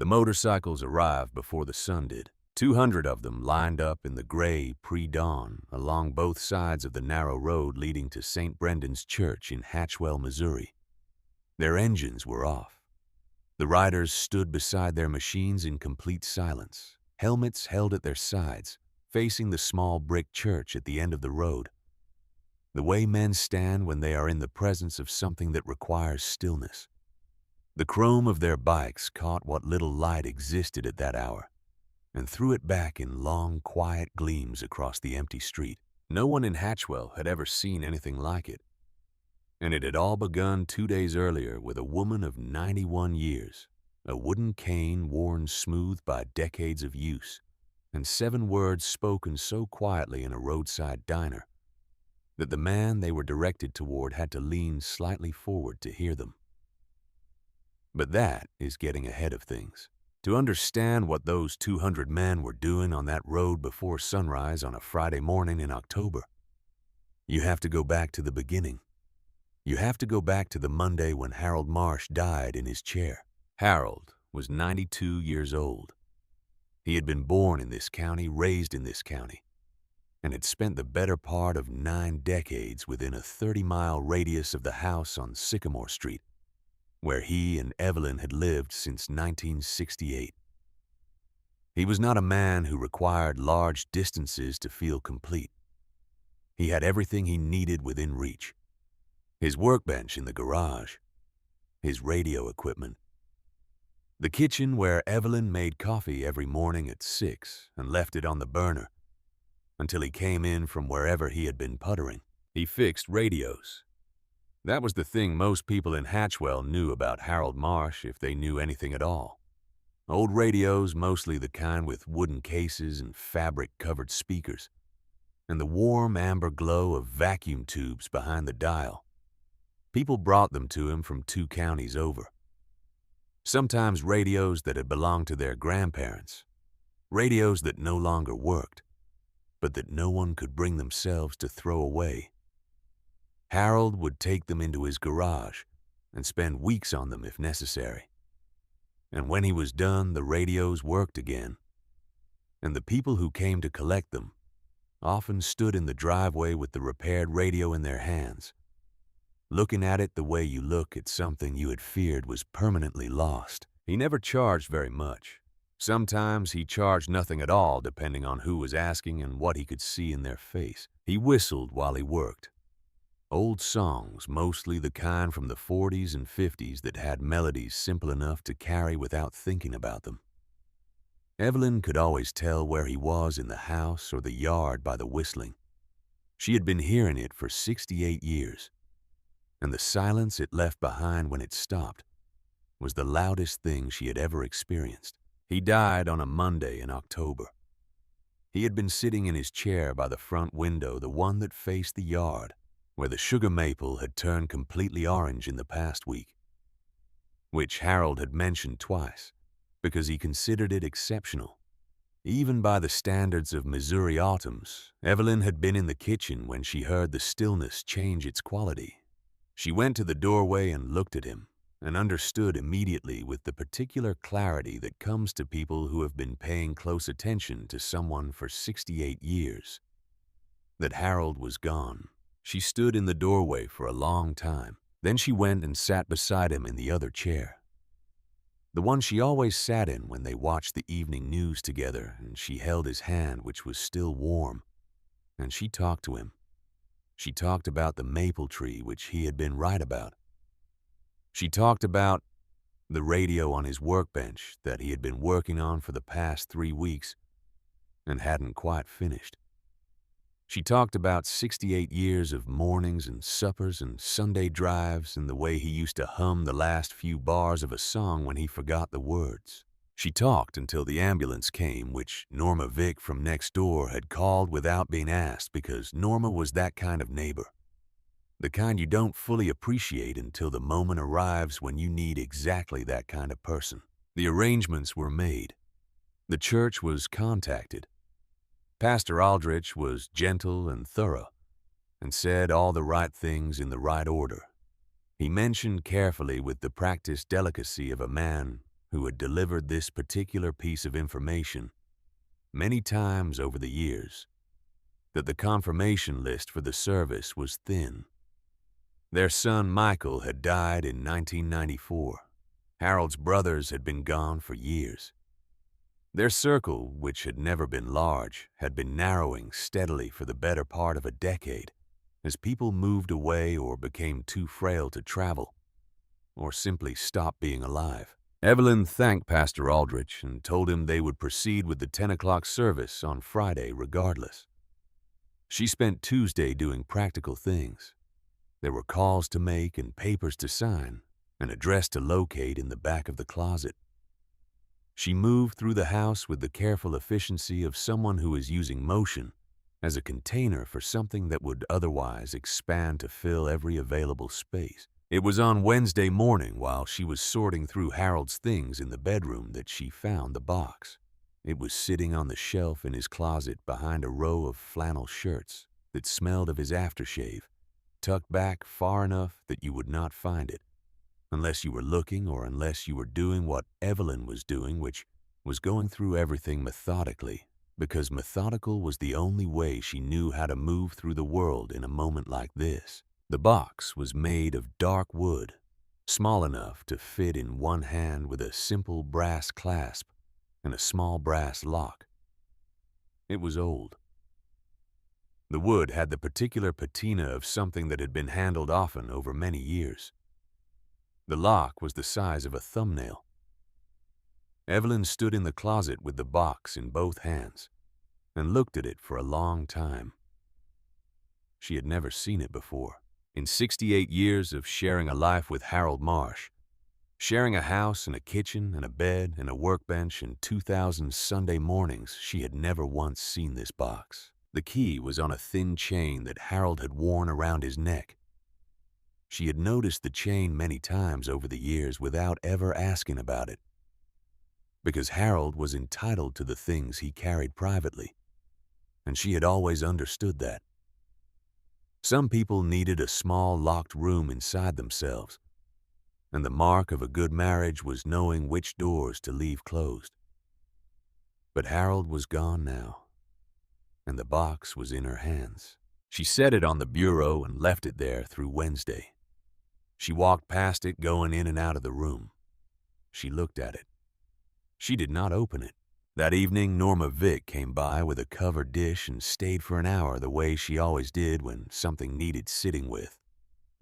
The motorcycles arrived before the sun did. 200 of them lined up in the gray pre-dawn along both sides of the narrow road leading to St. Brendan's Church in Hatchwell, Missouri. Their engines were off. The riders stood beside their machines in complete silence, helmets held at their sides, facing the small brick church at the end of the road. The way men stand when they are in the presence of something that requires stillness. The chrome of their bikes caught what little light existed at that hour and threw it back in long, quiet gleams across the empty street. No one in Hatchwell had ever seen anything like it. And it had all begun 2 days earlier with a woman of 91 years, a wooden cane worn smooth by decades of use, and 7 words spoken so quietly in a roadside diner that the man they were directed toward had to lean slightly forward to hear them. But that is getting ahead of things. To understand what those 200 men were doing on that road before sunrise on a Friday morning in October, you have to go back to the beginning. You have to go back to the Monday when Harold Marsh died in his chair. Harold was 92 years old. He had been born in this county, raised in this county, and had spent the better part of 9 decades within a 30-mile radius of the house on Sycamore Street, where he and Evelyn had lived since 1968. He was not a man who required large distances to feel complete. He had everything he needed within reach. His workbench in the garage, his radio equipment, the kitchen where Evelyn made coffee every morning at 6 and left it on the burner until he came in from wherever he had been puttering. He fixed radios. That was the thing most people in Hatchwell knew about Harold Marsh, if they knew anything at all. Old radios, mostly the kind with wooden cases and fabric-covered speakers, and the warm amber glow of vacuum tubes behind the dial. People brought them to him from 2 counties over. Sometimes radios that had belonged to their grandparents, radios that no longer worked, but that no one could bring themselves to throw away. Harold would take them into his garage and spend weeks on them if necessary. And when he was done, the radios worked again, and the people who came to collect them often stood in the driveway with the repaired radio in their hands, looking at it the way you look at something you had feared was permanently lost. He never charged very much. Sometimes he charged nothing at all, depending on who was asking and what he could see in their face. He whistled while he worked. Old songs, mostly the kind from the 40s and 50s that had melodies simple enough to carry without thinking about them. Evelyn could always tell where he was in the house or the yard by the whistling. She had been hearing it for 68 years. And the silence it left behind when it stopped was the loudest thing she had ever experienced. He died on a Monday in October. He had been sitting in his chair by the front window, the one that faced the yard, where the sugar maple had turned completely orange in the past week, which Harold had mentioned twice because he considered it exceptional. Even by the standards of Missouri autumns, Evelyn had been in the kitchen when she heard the stillness change its quality. She went to the doorway and looked at him, and understood immediately with the particular clarity that comes to people who have been paying close attention to someone for 68 years, that Harold was gone. She stood in the doorway for a long time. Then she went and sat beside him in the other chair, the one she always sat in when they watched the evening news together, and she held his hand, which was still warm, and she talked to him. She talked about the maple tree, which he had been right about. She talked about the radio on his workbench that he had been working on for the past 3 weeks and hadn't quite finished. She talked about 68 years of mornings and suppers and Sunday drives and the way he used to hum the last few bars of a song when he forgot the words. She talked until the ambulance came, which Norma Vick from next door had called without being asked because Norma was that kind of neighbor. The kind you don't fully appreciate until the moment arrives when you need exactly that kind of person. The arrangements were made. The church was contacted. Pastor Aldrich was gentle and thorough and said all the right things in the right order. He mentioned carefully with the practiced delicacy of a man who had delivered this particular piece of information many times over the years, that the confirmation list for the service was thin. Their son Michael had died in 1994. Harold's brothers had been gone for years. Their circle, which had never been large, had been narrowing steadily for the better part of a decade as people moved away or became too frail to travel, or simply stopped being alive. Evelyn thanked Pastor Aldrich and told him they would proceed with the 10 o'clock service on Friday regardless. She spent Tuesday doing practical things. There were calls to make and papers to sign, an address to locate in the back of the closet. She moved through the house with the careful efficiency of someone who is using motion as a container for something that would otherwise expand to fill every available space. It was on Wednesday morning while she was sorting through Harold's things in the bedroom that she found the box. It was sitting on the shelf in his closet behind a row of flannel shirts that smelled of his aftershave, tucked back far enough that you would not find it, unless you were looking or unless you were doing what Evelyn was doing, which was going through everything methodically, because methodical was the only way she knew how to move through the world in a moment like this. The box was made of dark wood, small enough to fit in one hand with a simple brass clasp and a small brass lock. It was old. The wood had the particular patina of something that had been handled often over many years. The lock was the size of a thumbnail. Evelyn stood in the closet with the box in both hands and looked at it for a long time. She had never seen it before. In 68 years of sharing a life with Harold Marsh, sharing a house and a kitchen and a bed and a workbench and 2,000 Sunday mornings, she had never once seen this box. The key was on a thin chain that Harold had worn around his neck. She had noticed the chain many times over the years without ever asking about it, because Harold was entitled to the things he carried privately, and she had always understood that. Some people needed a small locked room inside themselves, and the mark of a good marriage was knowing which doors to leave closed. But Harold was gone now, and the box was in her hands. She set it on the bureau and left it there through Wednesday. She walked past it going in and out of the room. She looked at it. She did not open it. That evening, Norma Vick came by with a covered dish and stayed for an hour the way she always did when something needed sitting with.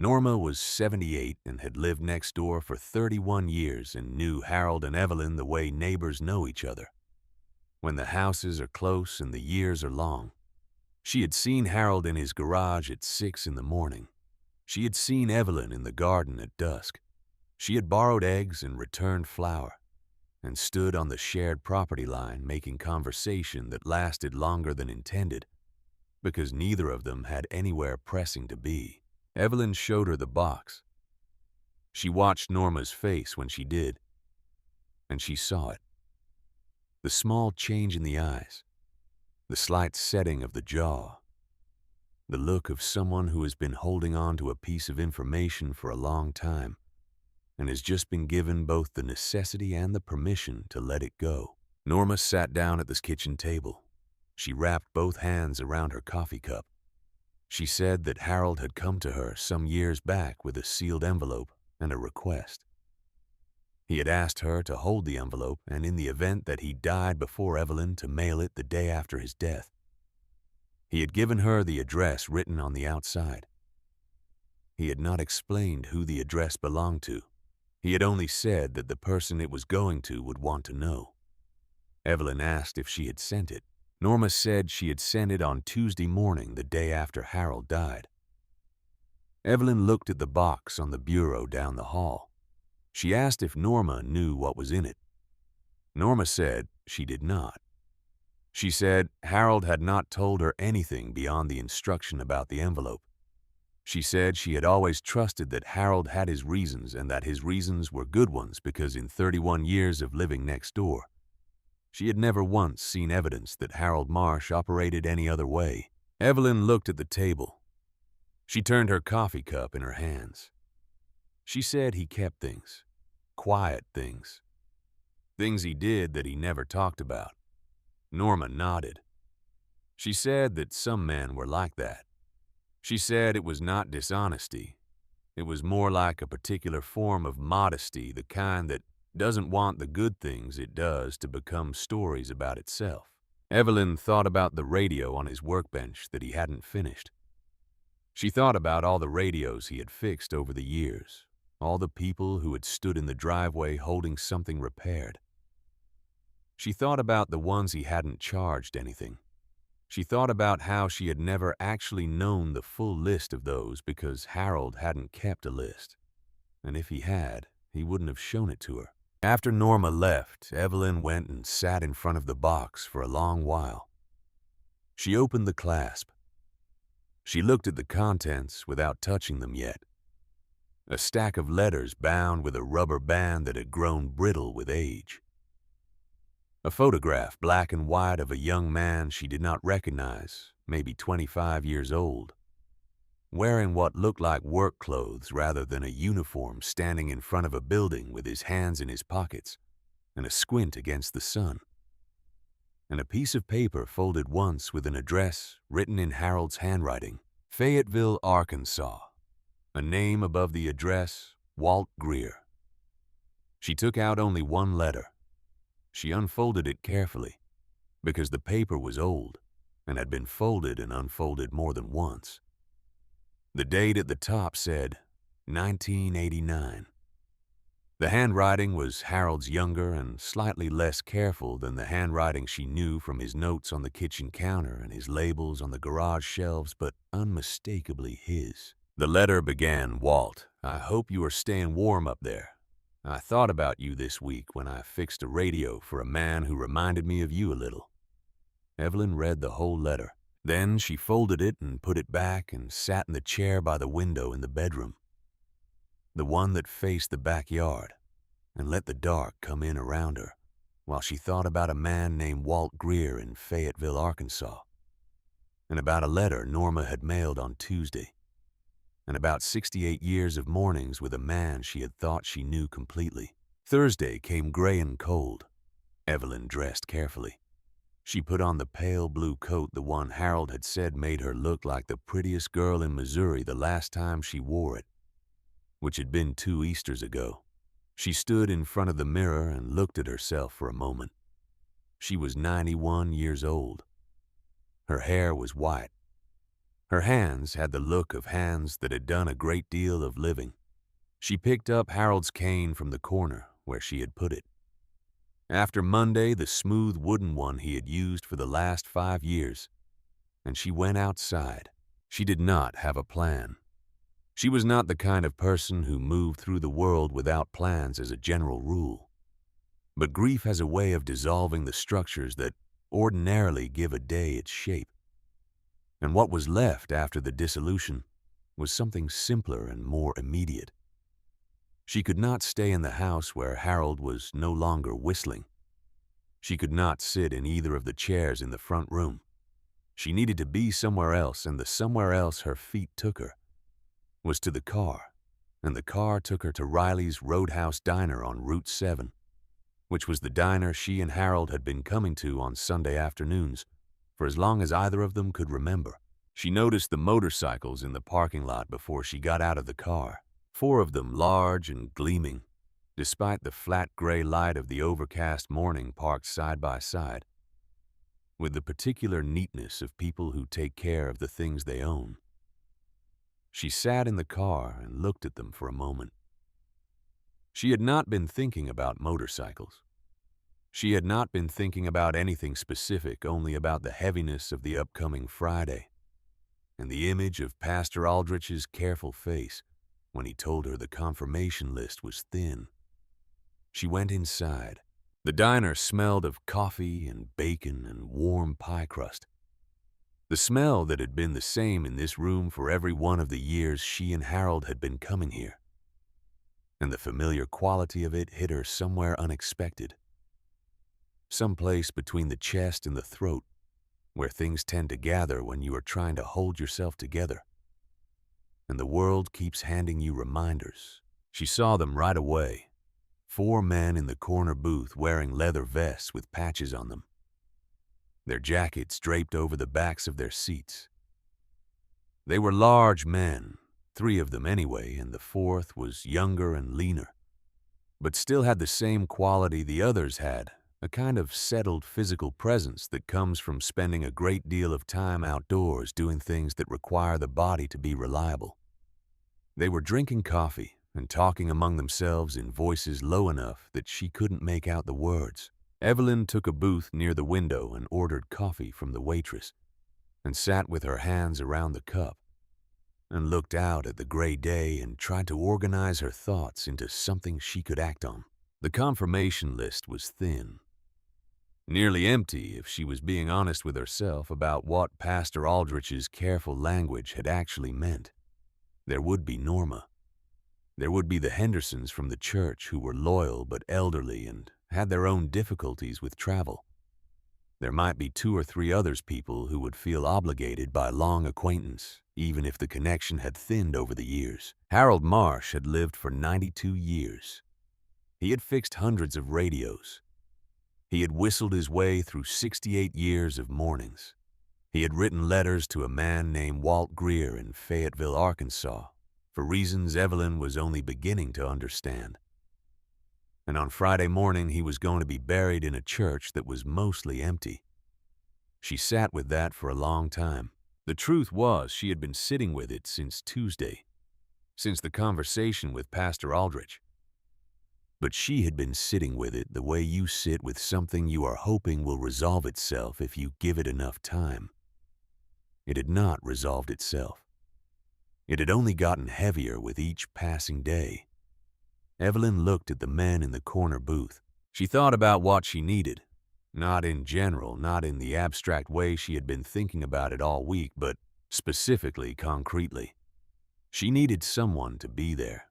Norma was 78 and had lived next door for 31 years and knew Harold and Evelyn the way neighbors know each other, when the houses are close and the years are long. She had seen Harold in his garage at 6 in the morning. She had seen Evelyn in the garden at dusk. She had borrowed eggs and returned flour, and stood on the shared property line making conversation that lasted longer than intended, because neither of them had anywhere pressing to be. Evelyn showed her the box. She watched Norma's face when she did, and she saw it. The small change in the eyes, the slight setting of the jaw, the look of someone who has been holding on to a piece of information for a long time and has just been given both the necessity and the permission to let it go. Norma sat down at this kitchen table. She wrapped both hands around her coffee cup. She said that Harold had come to her some years back with a sealed envelope and a request. He had asked her to hold the envelope and, in the event that he died before Evelyn, to mail it the day after his death. He had given her the address written on the outside. He had not explained who the address belonged to. He had only said that the person it was going to would want to know. Evelyn asked if she had sent it. Norma said she had sent it on Tuesday morning, the day after Harold died. Evelyn looked at the box on the bureau down the hall. She asked if Norma knew what was in it. Norma said she did not. She said Harold had not told her anything beyond the instruction about the envelope. She said she had always trusted that Harold had his reasons and that his reasons were good ones, because in 31 years of living next door, she had never once seen evidence that Harold Marsh operated any other way. Evelyn looked at the table. She turned her coffee cup in her hands. She said he kept things, quiet things, things he did that he never talked about. Norma nodded. She said that some men were like that. She said it was not dishonesty. It was more like a particular form of modesty, the kind that doesn't want the good things it does to become stories about itself. Evelyn thought about the radio on his workbench that he hadn't finished. She thought about all the radios he had fixed over the years, all the people who had stood in the driveway holding something repaired. She thought about the ones he hadn't charged anything. She thought about how she had never actually known the full list of those because Harold hadn't kept a list. And if he had, he wouldn't have shown it to her. After Norma left, Evelyn went and sat in front of the box for a long while. She opened the clasp. She looked at the contents without touching them yet. A stack of letters bound with a rubber band that had grown brittle with age. A photograph, black and white, of a young man she did not recognize, maybe 25 years old, wearing what looked like work clothes rather than a uniform, standing in front of a building with his hands in his pockets and a squint against the sun. And a piece of paper folded once with an address written in Harold's handwriting, Fayetteville, Arkansas. A name above the address, Walt Greer. She took out only one letter. She unfolded it carefully, because the paper was old and had been folded and unfolded more than once. The date at the top said 1989. The handwriting was Harold's younger and slightly less careful than the handwriting she knew from his notes on the kitchen counter and his labels on the garage shelves, but unmistakably his. The letter began, Walt, I hope you are staying warm up there. I thought about you this week when I fixed a radio for a man who reminded me of you a little. Evelyn read the whole letter. Then she folded it and put it back and sat in the chair by the window in the bedroom, the one that faced the backyard, and let the dark come in around her while she thought about a man named Walt Greer in Fayetteville, Arkansas, and about a letter Norma had mailed on Tuesday, and about 68 years of mornings with a man she had thought she knew completely. Thursday came gray and cold. Evelyn dressed carefully. She put on the pale blue coat, the one Harold had said made her look like the prettiest girl in Missouri the last time she wore it, which had been 2 Easters ago. She stood in front of the mirror and looked at herself for a moment. She was 91 years old. Her hair was white. Her hands had the look of hands that had done a great deal of living. She picked up Harold's cane from the corner where she had put it. After Monday, the smooth wooden one he had used for the last 5 years, and she went outside. She did not have a plan. She was not the kind of person who moved through the world without plans as a general rule. But grief has a way of dissolving the structures that ordinarily give a day its shape. And what was left after the dissolution was something simpler and more immediate. She could not stay in the house where Harold was no longer whistling. She could not sit in either of the chairs in the front room. She needed to be somewhere else, and the somewhere else her feet took her was to the car, and the car took her to Riley's Roadhouse Diner on Route 7, which was the diner she and Harold had been coming to on Sunday afternoons for as long as either of them could remember. She noticed the motorcycles in the parking lot before she got out of the car, 4 of them large and gleaming, despite the flat gray light of the overcast morning, parked side by side, with the particular neatness of people who take care of the things they own. She sat in the car and looked at them for a moment. She had not been thinking about motorcycles. She had not been thinking about anything specific, only about the heaviness of the upcoming Friday and the image of Pastor Aldrich's careful face when he told her the confirmation list was thin. She went inside. The diner smelled of coffee and bacon and warm pie crust. The smell that had been the same in this room for every one of the years she and Harold had been coming here. And the familiar quality of it hit her somewhere unexpected. Someplace between the chest and the throat, where things tend to gather when you are trying to hold yourself together. And the world keeps handing you reminders. She saw them right away. 4 men in the corner booth wearing leather vests with patches on them, their jackets draped over the backs of their seats. They were large men, 3 of them anyway, and the 4th was younger and leaner, but still had the same quality the others had, a kind of settled physical presence that comes from spending a great deal of time outdoors doing things that require the body to be reliable. They were drinking coffee and talking among themselves in voices low enough that she couldn't make out the words. Evelyn took a booth near the window and ordered coffee from the waitress, and sat with her hands around the cup, and looked out at the gray day and tried to organize her thoughts into something she could act on. The confirmation list was thin, nearly empty if she was being honest with herself about what Pastor Aldrich's careful language had actually meant. There would be Norma. There would be the Hendersons from the church who were loyal but elderly and had their own difficulties with travel. There might be 2 or 3 others people who would feel obligated by long acquaintance, even if the connection had thinned over the years. Harold Marsh had lived for 92 years. He had fixed hundreds of radios. He had whistled his way through 68 years of mornings. He had written letters to a man named Walt Greer in Fayetteville, Arkansas, for reasons Evelyn was only beginning to understand. And on Friday morning he was going to be buried in a church that was mostly empty. She sat with that for a long time. The truth was she had been sitting with it since Tuesday, since the conversation with Pastor Aldrich. But she had been sitting with it the way you sit with something you are hoping will resolve itself if you give it enough time. It had not resolved itself. It had only gotten heavier with each passing day. Evelyn looked at the men in the corner booth. She thought about what she needed, not in general, not in the abstract way she had been thinking about it all week, but specifically, concretely. She needed someone to be there.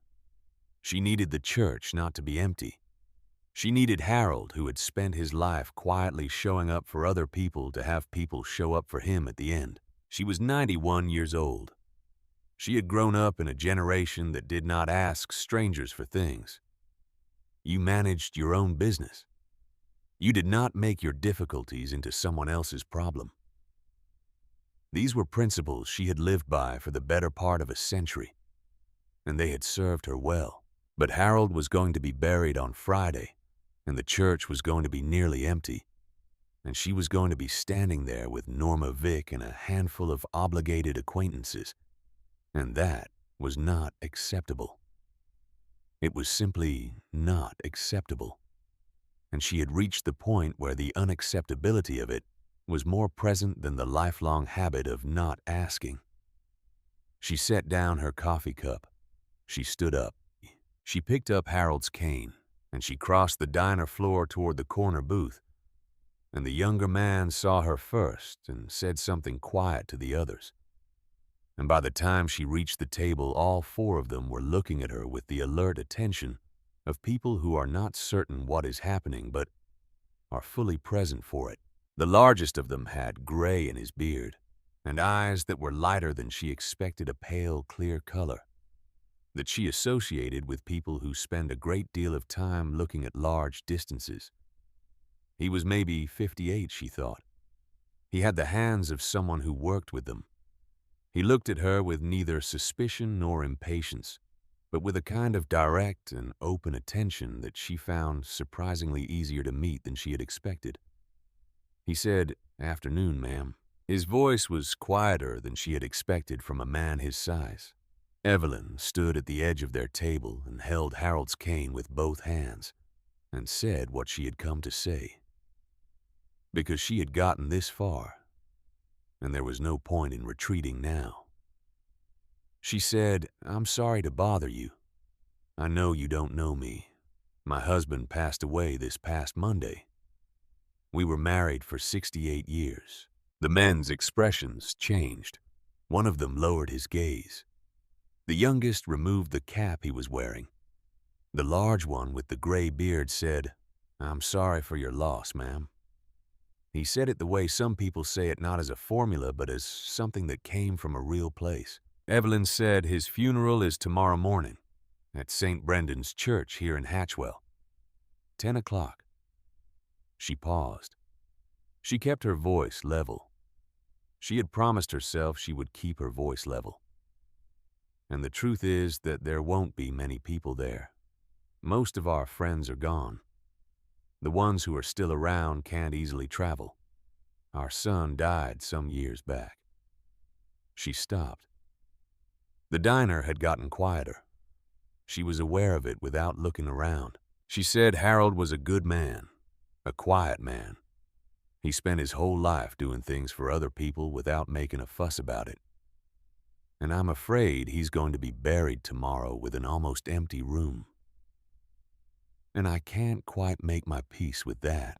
She needed the church not to be empty. She needed Harold, who had spent his life quietly showing up for other people, to have people show up for him at the end. She was 91 years old. She had grown up in a generation that did not ask strangers for things. You managed your own business. You did not make your difficulties into someone else's problem. These were principles she had lived by for the better part of a century, and they had served her well. But Harold was going to be buried on Friday, and the church was going to be nearly empty, and she was going to be standing there with Norma Vick and a handful of obligated acquaintances. And that was not acceptable. It was simply not acceptable. And she had reached the point where the unacceptability of it was more present than the lifelong habit of not asking. She set down her coffee cup. She stood up. She picked up Harold's cane, and she crossed the diner floor toward the corner booth. And the younger man saw her first and said something quiet to the others. And by the time she reached the table, all 4 of them were looking at her with the alert attention of people who are not certain what is happening but are fully present for it. The largest of them had gray in his beard and eyes that were lighter than she expected, a pale, clear color that she associated with people who spend a great deal of time looking at large distances. He was maybe 58, she thought. He had the hands of someone who worked with them. He looked at her with neither suspicion nor impatience, but with a kind of direct and open attention that she found surprisingly easier to meet than she had expected. He said, "Afternoon, ma'am." His voice was quieter than she had expected from a man his size. Evelyn stood at the edge of their table and held Harold's cane with both hands and said what she had come to say. Because she had gotten this far, and there was no point in retreating now. She said, "I'm sorry to bother you. I know you don't know me. My husband passed away this past Monday. We were married for 68 years. The men's expressions changed. One of them lowered his gaze. The youngest removed the cap he was wearing. The large one with the gray beard said, "I'm sorry for your loss, ma'am." He said it the way some people say it, not as a formula, but as something that came from a real place. Evelyn said, "His funeral is tomorrow morning at St. Brendan's Church here in Hatchwell." 10 o'clock. She paused. She kept her voice level. She had promised herself she would keep her voice level. And the truth is that there won't be many people there. Most of our friends are gone. The ones who are still around can't easily travel. Our son died some years back. She stopped. The diner had gotten quieter. She was aware of it without looking around. She said Harold was a good man, a quiet man. He spent his whole life doing things for other people without making a fuss about it. And I'm afraid he's going to be buried tomorrow with an almost empty room. And I can't quite make my peace with that.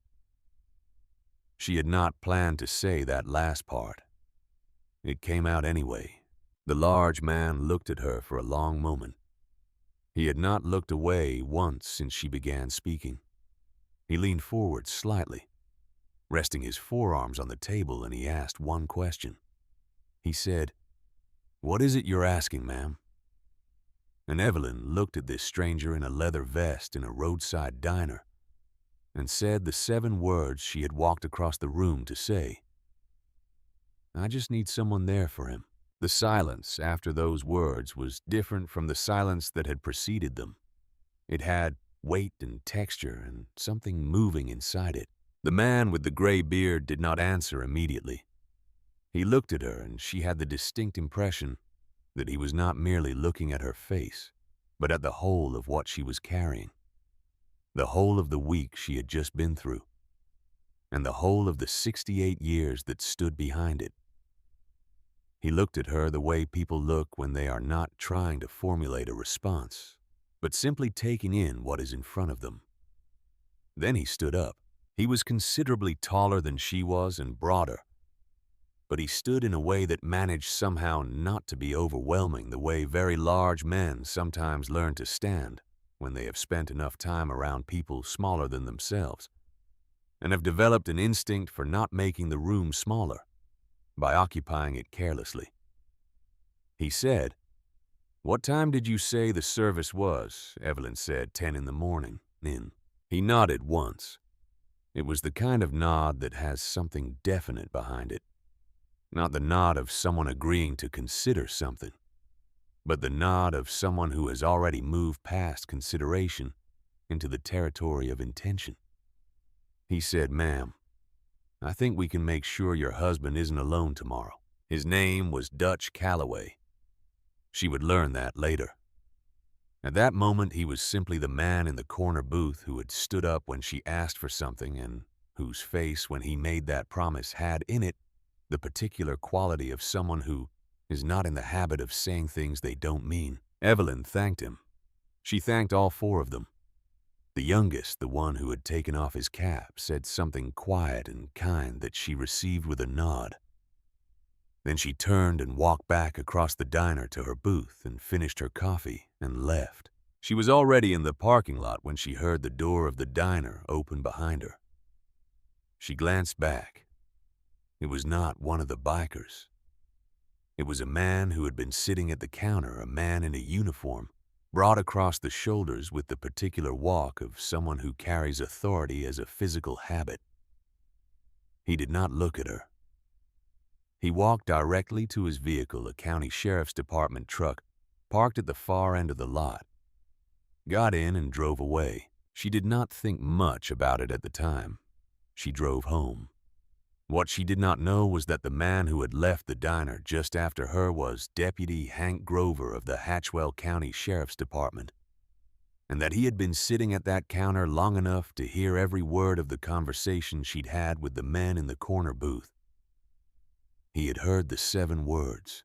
She had not planned to say that last part. It came out anyway. The large man looked at her for a long moment. He had not looked away once since she began speaking. He leaned forward slightly, resting his forearms on the table, and he asked one question. He said, "What is it you're asking, ma'am?" And Evelyn looked at this stranger in a leather vest in a roadside diner and said the 7 words she had walked across the room to say. "I just need someone there for him." The silence after those words was different from the silence that had preceded them. It had weight and texture and something moving inside it. The man with the gray beard did not answer immediately. He looked at her, and she had the distinct impression that he was not merely looking at her face, but at the whole of what she was carrying, the whole of the week she had just been through, and the whole of the 68 years that stood behind it. He looked at her the way people look when they are not trying to formulate a response, but simply taking in what is in front of them. Then he stood up. He was considerably taller than she was and broader, but he stood in a way that managed somehow not to be overwhelming, the way very large men sometimes learn to stand when they have spent enough time around people smaller than themselves, and have developed an instinct for not making the room smaller by occupying it carelessly. He said, "What time did you say the service was?" Evelyn said, 10 in the morning. He nodded once. It was the kind of nod that has something definite behind it. Not the nod of someone agreeing to consider something, but the nod of someone who has already moved past consideration into the territory of intention. He said, "Ma'am, I think we can make sure your husband isn't alone tomorrow." His name was Dutch Calloway. She would learn that later. At that moment, he was simply the man in the corner booth who had stood up when she asked for something and whose face, when he made that promise, had in it the particular quality of someone who is not in the habit of saying things they don't mean. Evelyn thanked him. She thanked all 4 of them. The youngest, the one who had taken off his cap, said something quiet and kind that she received with a nod. Then she turned and walked back across the diner to her booth and finished her coffee and left. She was already in the parking lot when she heard the door of the diner open behind her. She glanced back. It was not one of the bikers. It was a man who had been sitting at the counter, a man in a uniform, brought across the shoulders with the particular walk of someone who carries authority as a physical habit. He did not look at her. He walked directly to his vehicle, a county sheriff's department truck, parked at the far end of the lot, got in and drove away. She did not think much about it at the time. She drove home. What she did not know was that the man who had left the diner just after her was Deputy Hank Grover of the Hatchwell County Sheriff's Department, and that he had been sitting at that counter long enough to hear every word of the conversation she'd had with the men in the corner booth. He had heard the 7 words.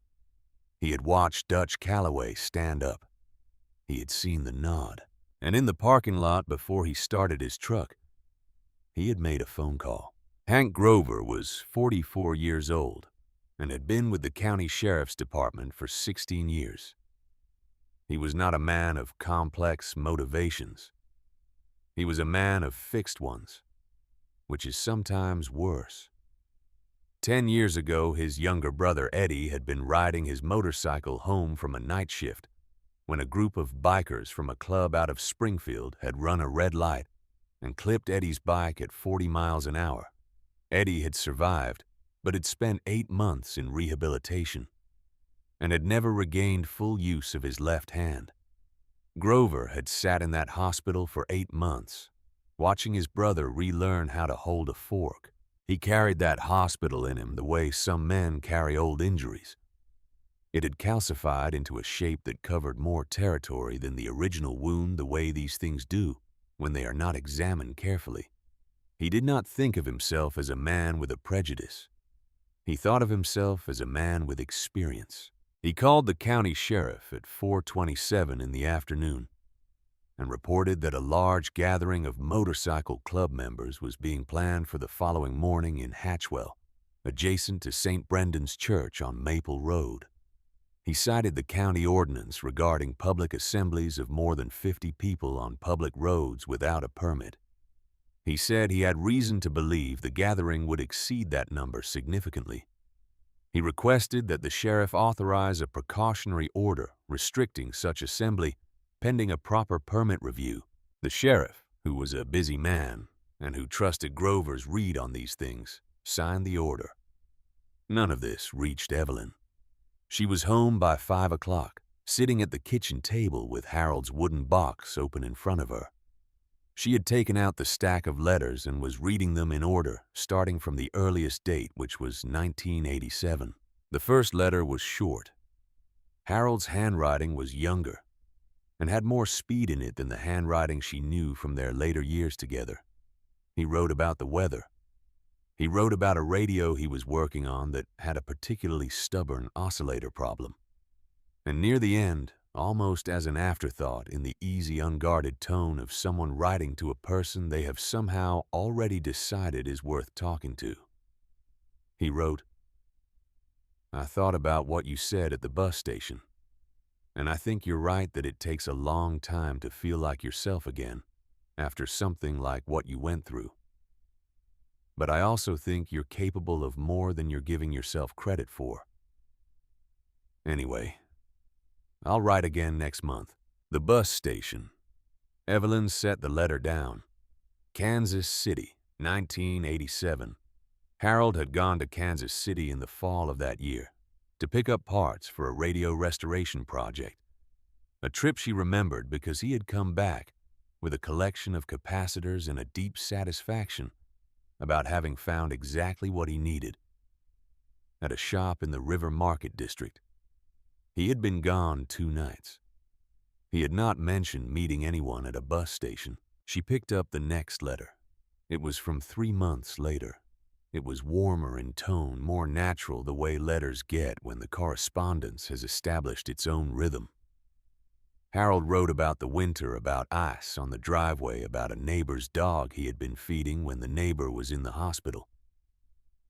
He had watched Dutch Calloway stand up. He had seen the nod. And in the parking lot before he started his truck, he had made a phone call. Hank Grover was 44 years old and had been with the county sheriff's department for 16 years. He was not a man of complex motivations. He was a man of fixed ones, which is sometimes worse. 10 years ago, his younger brother Eddie had been riding his motorcycle home from a night shift when a group of bikers from a club out of Springfield had run a red light and clipped Eddie's bike at 40 miles an hour. Eddie had survived, but had spent 8 months in rehabilitation and had never regained full use of his left hand. Grover had sat in that hospital for 8 months, watching his brother relearn how to hold a fork. He carried that hospital in him the way some men carry old injuries. It had calcified into a shape that covered more territory than the original wound the way these things do when they are not examined carefully. He did not think of himself as a man with a prejudice. He thought of himself as a man with experience. He called the county sheriff at 4:27 in the afternoon and reported that a large gathering of motorcycle club members was being planned for the following morning in Hatchwell, adjacent to St. Brendan's Church on Maple Road. He cited the county ordinance regarding public assemblies of more than 50 people on public roads without a permit. He said he had reason to believe the gathering would exceed that number significantly. He requested that the sheriff authorize a precautionary order restricting such assembly pending a proper permit review. The sheriff, who was a busy man and who trusted Grover's read on these things, signed the order. None of this reached Evelyn. She was home by 5 o'clock, sitting at the kitchen table with Harold's wooden box open in front of her. She had taken out the stack of letters and was reading them in order, starting from the earliest date, which was 1987. The first letter was short. Harold's handwriting was younger and had more speed in it than the handwriting she knew from their later years together. He wrote about the weather. He wrote about a radio he was working on that had a particularly stubborn oscillator problem. And near the end, almost as an afterthought in the easy, unguarded tone of someone writing to a person they have somehow already decided is worth talking to, he wrote, "I thought about what you said at the bus station, and I think you're right that it takes a long time to feel like yourself again after something like what you went through. But I also think you're capable of more than you're giving yourself credit for. Anyway, I'll write again next month." The bus station. Evelyn set the letter down. Kansas City, 1987. Harold had gone to Kansas City in the fall of that year to pick up parts for a radio restoration project, a trip she remembered because he had come back with a collection of capacitors and a deep satisfaction about having found exactly what he needed at a shop in the River Market District. He had been gone 2 nights. He had not mentioned meeting anyone at a bus station. She picked up the next letter. It was from 3 months later. It was warmer in tone, more natural the way letters get when the correspondence has established its own rhythm. Harold wrote about the winter, about ice on the driveway, about a neighbor's dog he had been feeding when the neighbor was in the hospital.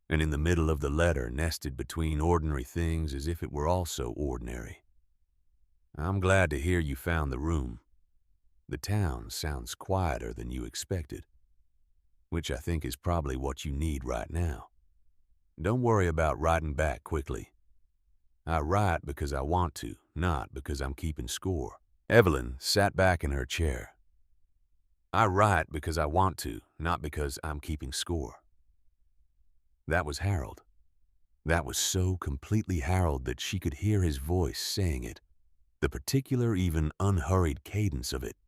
And in the middle of the letter, nested between ordinary things as if it were also ordinary, "I'm glad to hear you found the room. The town sounds quieter than you expected, which I think is probably what you need right now. Don't worry about writing back quickly. I write because I want to, not because I'm keeping score." Evelyn sat back in her chair. "I write because I want to, not because I'm keeping score." That was Harold. That was so completely Harold that she could hear his voice saying it, the particular, even unhurried cadence of it,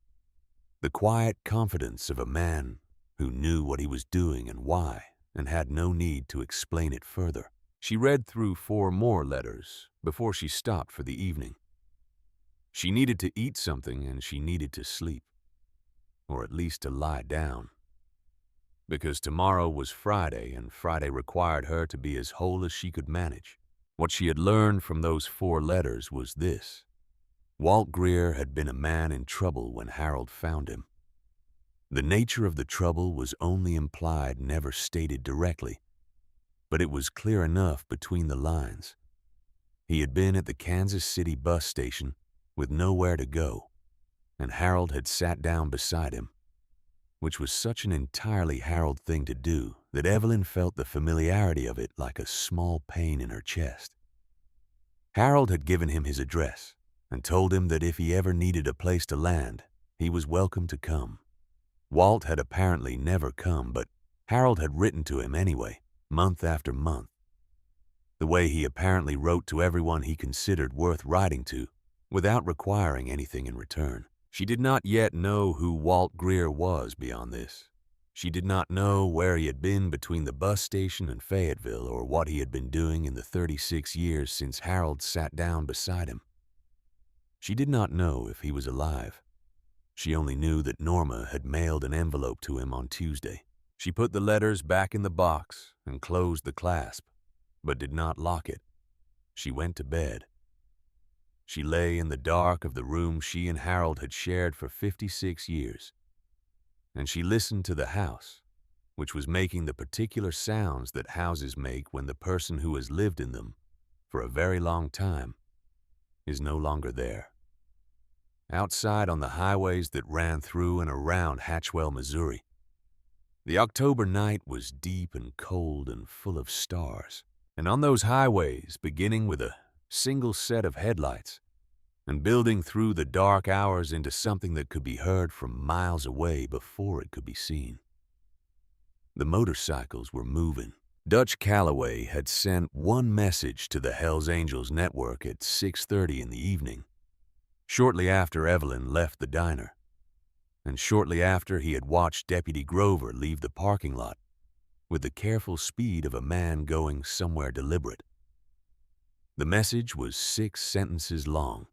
the quiet confidence of a man who knew what he was doing and why, and had no need to explain it further. She read through 4 more letters before she stopped for the evening. She needed to eat something and she needed to sleep, or at least to lie down, because tomorrow was Friday and Friday required her to be as whole as she could manage. What she had learned from those 4 letters was this: Walt Greer had been a man in trouble when Harold found him. The nature of the trouble was only implied, never stated directly, but it was clear enough between the lines. He had been at the Kansas City bus station with nowhere to go, and Harold had sat down beside him, which was such an entirely Harold thing to do that Evelyn felt the familiarity of it like a small pain in her chest. Harold had given him his address and told him that if he ever needed a place to land, he was welcome to come. Walt had apparently never come, but Harold had written to him anyway, month after month. The way he apparently wrote to everyone he considered worth writing to, without requiring anything in return. She did not yet know who Walt Greer was beyond this. She did not know where he had been between the bus station and Fayetteville or what he had been doing in the 36 years since Harold sat down beside him. She did not know if he was alive. She only knew that Norma had mailed an envelope to him on Tuesday. She put the letters back in the box and closed the clasp, but did not lock it. She went to bed. She lay in the dark of the room she and Harold had shared for 56 years, and she listened to the house, which was making the particular sounds that houses make when the person who has lived in them for a very long time is no longer there. Outside on the highways that ran through and around Hatchwell, Missouri, the October night was deep and cold and full of stars. And on those highways, beginning with a single set of headlights and building through the dark hours into something that could be heard from miles away before it could be seen, the motorcycles were moving. Dutch Calloway had sent one message to the Hells Angels network at 6:30 in the evening, shortly after Evelyn left the diner, and shortly after he had watched Deputy Grover leave the parking lot with the careful speed of a man going somewhere deliberate. The message was 6 sentences long.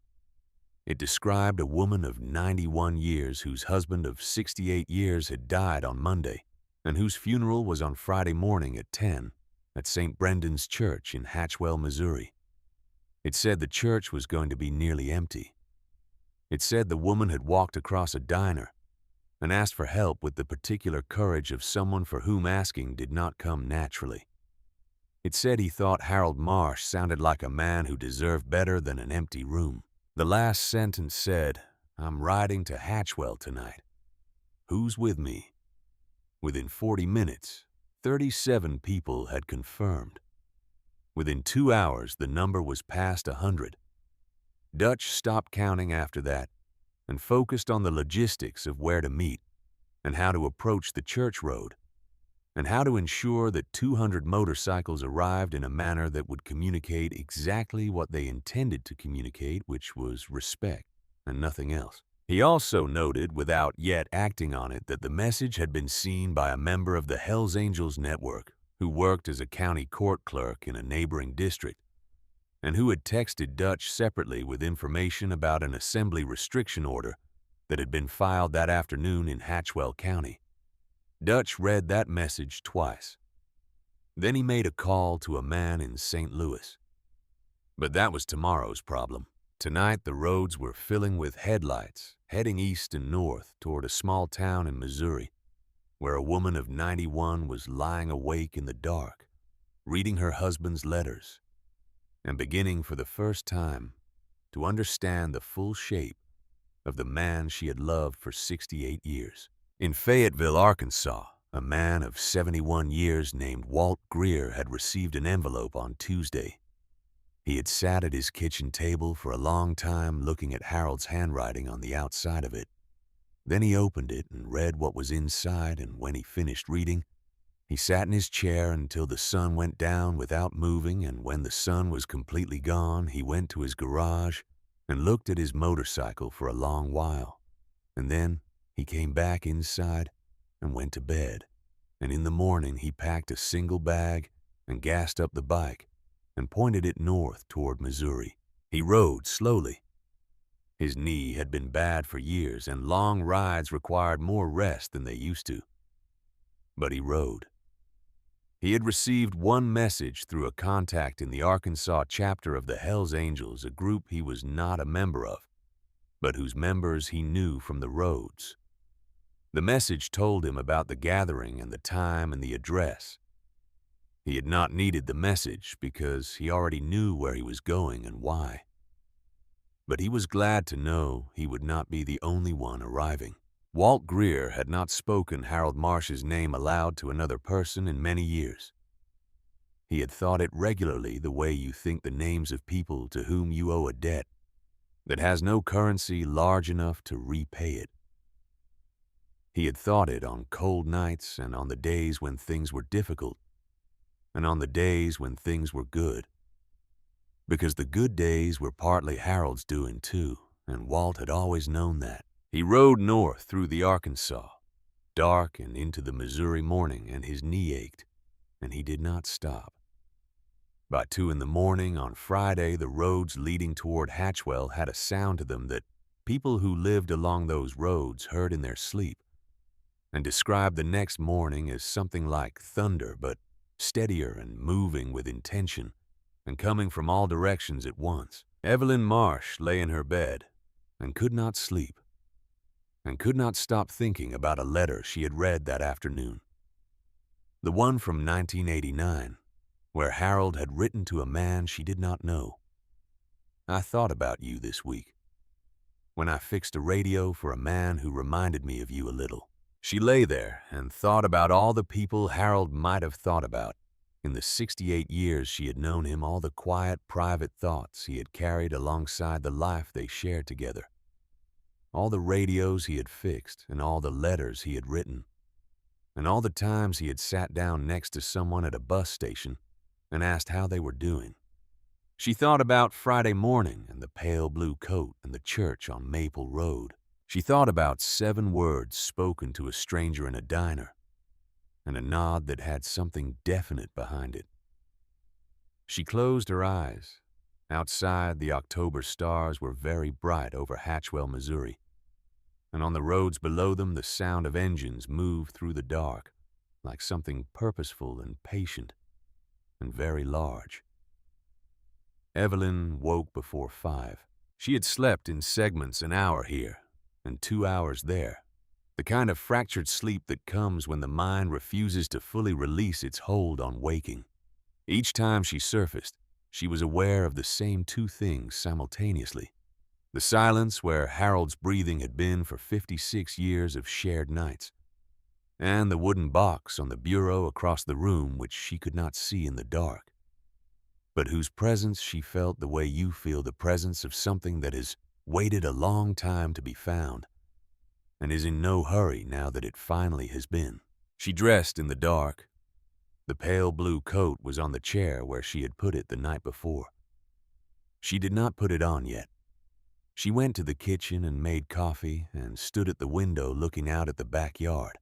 It described a woman of 91 years whose husband of 68 years had died on Monday, and whose funeral was on Friday morning at 10 at St. Brendan's Church in Hatchwell, Missouri. It said the church was going to be nearly empty. It said the woman had walked across a diner and asked for help with the particular courage of someone for whom asking did not come naturally. It said he thought Harold Marsh sounded like a man who deserved better than an empty room. The last sentence said, "I'm riding to Hatchwell tonight. Who's with me?" Within 40 minutes, 37 people had confirmed. Within 2 hours, the number was past 100. Dutch stopped counting after that and focused on the logistics of where to meet and how to approach the church road and how to ensure that 200 motorcycles arrived in a manner that would communicate exactly what they intended to communicate, which was respect and nothing else. He also noted, without yet acting on it, that the message had been seen by a member of the Hells Angels network who worked as a county court clerk in a neighboring district, and who had texted Dutch separately with information about an assembly restriction order that had been filed that afternoon in Hatchwell County. Dutch read that message twice. Then he made a call to a man in St. Louis. But that was tomorrow's problem. Tonight the roads were filling with headlights, heading east and north toward a small town in Missouri, where a woman of 91 was lying awake in the dark, reading her husband's letters, and beginning for the first time to understand the full shape of the man she had loved for 68 years. In Fayetteville, Arkansas, a man of 71 years named Walt Greer had received an envelope on Tuesday. He had sat at his kitchen table for a long time looking at Harold's handwriting on the outside of it. Then he opened it and read what was inside, and when he finished reading, he sat in his chair until the sun went down without moving, and when the sun was completely gone, he went to his garage and looked at his motorcycle for a long while. And then he came back inside and went to bed. And in the morning he packed a single bag and gassed up the bike and pointed it north toward Missouri. He rode slowly. His knee had been bad for years, and long rides required more rest than they used to. But he rode. He had received one message through a contact in the Arkansas chapter of the Hells Angels, a group he was not a member of, but whose members he knew from the roads. The message told him about the gathering and the time and the address. He had not needed the message because he already knew where he was going and why. But he was glad to know he would not be the only one arriving. Walt Greer had not spoken Harold Marsh's name aloud to another person in many years. He had thought it regularly, the way you think the names of people to whom you owe a debt that has no currency large enough to repay it. He had thought it on cold nights and on the days when things were difficult and on the days when things were good. Because the good days were partly Harold's doing too, and Walt had always known that. He rode north through the Arkansas, dark and into the Missouri morning, and his knee ached, and he did not stop. By 2 in the morning on Friday, the roads leading toward Hatchwell had a sound to them that people who lived along those roads heard in their sleep, and described the next morning as something like thunder, but steadier and moving with intention, and coming from all directions at once. Evelyn Marsh lay in her bed and could not sleep, and could not stop thinking about a letter she had read that afternoon. The one from 1989, where Harold had written to a man she did not know. "I thought about you this week, when I fixed a radio for a man who reminded me of you a little." She lay there and thought about all the people Harold might have thought about. In the 68 years she had known him, all the quiet, private thoughts he had carried alongside the life they shared together. All the radios he had fixed, and all the letters he had written, and all the times he had sat down next to someone at a bus station and asked how they were doing. She thought about Friday morning and the pale blue coat and the church on Maple Road. She thought about 7 words spoken to a stranger in a diner, and a nod that had something definite behind it. She closed her eyes. Outside, the October stars were very bright over Hatchwell, Missouri, and on the roads below them the sound of engines moved through the dark, like something purposeful and patient and very large. Evelyn woke before 5. She had slept in segments an hour here and 2 hours there, the kind of fractured sleep that comes when the mind refuses to fully release its hold on waking. Each time she surfaced, she was aware of the same 2 things simultaneously: the silence where Harold's breathing had been for 56 years of shared nights, and the wooden box on the bureau across the room which she could not see in the dark, but whose presence she felt the way you feel the presence of something that has waited a long time to be found, and is in no hurry now that it finally has been. She dressed in the dark. The pale blue coat was on the chair where she had put it the night before. She did not put it on yet. She went to the kitchen and made coffee and stood at the window looking out at the backyard,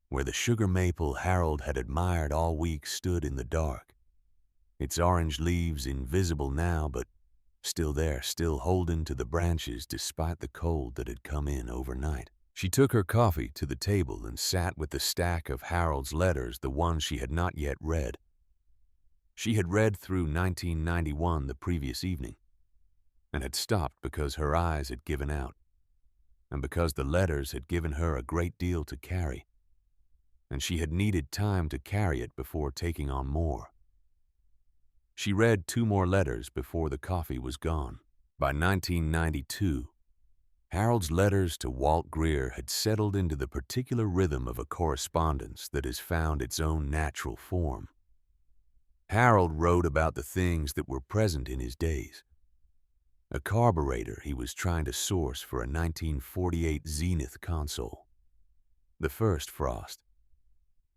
where the sugar maple Harold had admired all week stood in the dark, its orange leaves invisible now, but still there, still holding to the branches despite the cold that had come in overnight. She took her coffee to the table and sat with the stack of Harold's letters, the ones she had not yet read. She had read through 1991 the previous evening, and had stopped because her eyes had given out, and because the letters had given her a great deal to carry, and she had needed time to carry it before taking on more. She read 2 more letters before the coffee was gone. By 1992, Harold's letters to Walt Greer had settled into the particular rhythm of a correspondence that has found its own natural form. Harold wrote about the things that were present in his days: a carburetor he was trying to source for a 1948 Zenith console, the first frost,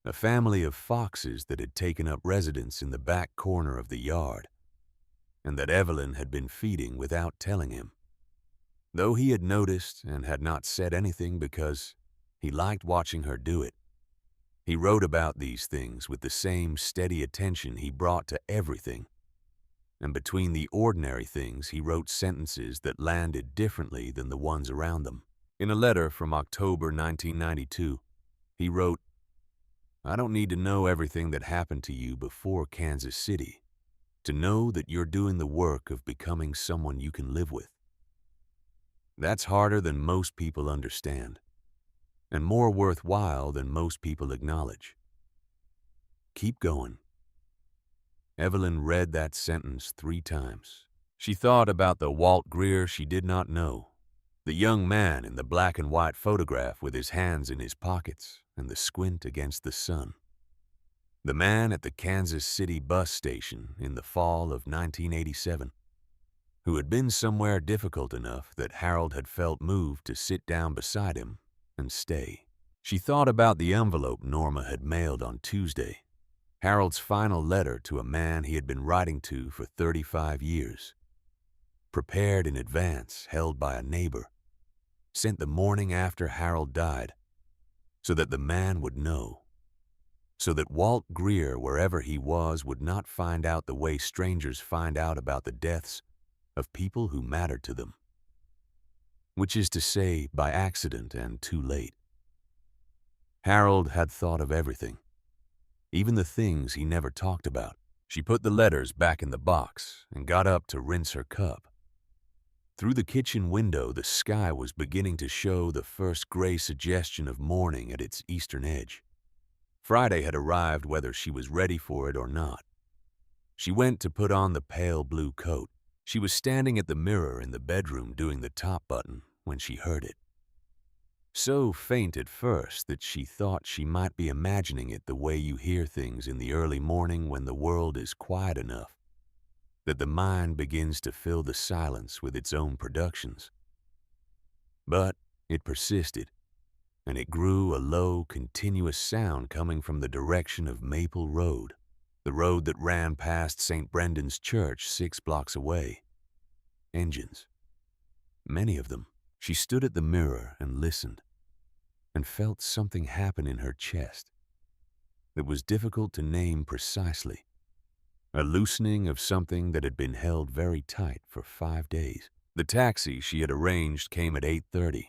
a family of foxes that had taken up residence in the back corner of the yard, and that Evelyn had been feeding without telling him, though he had noticed and had not said anything because he liked watching her do it. He wrote about these things with the same steady attention he brought to everything, and between the ordinary things he wrote sentences that landed differently than the ones around them. In a letter from October 1992, he wrote, "I don't need to know everything that happened to you before Kansas City to know that you're doing the work of becoming someone you can live with. That's harder than most people understand, and more worthwhile than most people acknowledge. Keep going." Evelyn read that sentence 3 times. She thought about the Walt Greer she did not know, the young man in the black and white photograph with his hands in his pockets and the squint against the sun, the man at the Kansas City bus station in the fall of 1987, who had been somewhere difficult enough that Harold had felt moved to sit down beside him and stay. She thought about the envelope Norma had mailed on Tuesday, Harold's final letter to a man he had been writing to for 35 years. Prepared in advance, held by a neighbor, sent the morning after Harold died, so that the man would know, so that Walt Greer, wherever he was, would not find out the way strangers find out about the deaths of people who mattered to them, which is to say, by accident and too late. Harold had thought of everything, even the things he never talked about. She put the letters back in the box and got up to rinse her cup. Through the kitchen window, the sky was beginning to show the first gray suggestion of morning at its eastern edge. Friday had arrived whether she was ready for it or not. She went to put on the pale blue coat. She was standing at the mirror in the bedroom doing the top button when she heard it. So faint at first that she thought she might be imagining it the way you hear things in the early morning when the world is quiet enough that the mind begins to fill the silence with its own productions. But it persisted, and it grew a low, continuous sound coming from the direction of Maple Road, the road that ran past St. Brendan's Church 6 blocks away. Engines. Many of them. She stood at the mirror and listened, and felt something happen in her chest that was difficult to name precisely. A loosening of something that had been held very tight for 5 days. The taxi she had arranged came at 8:30.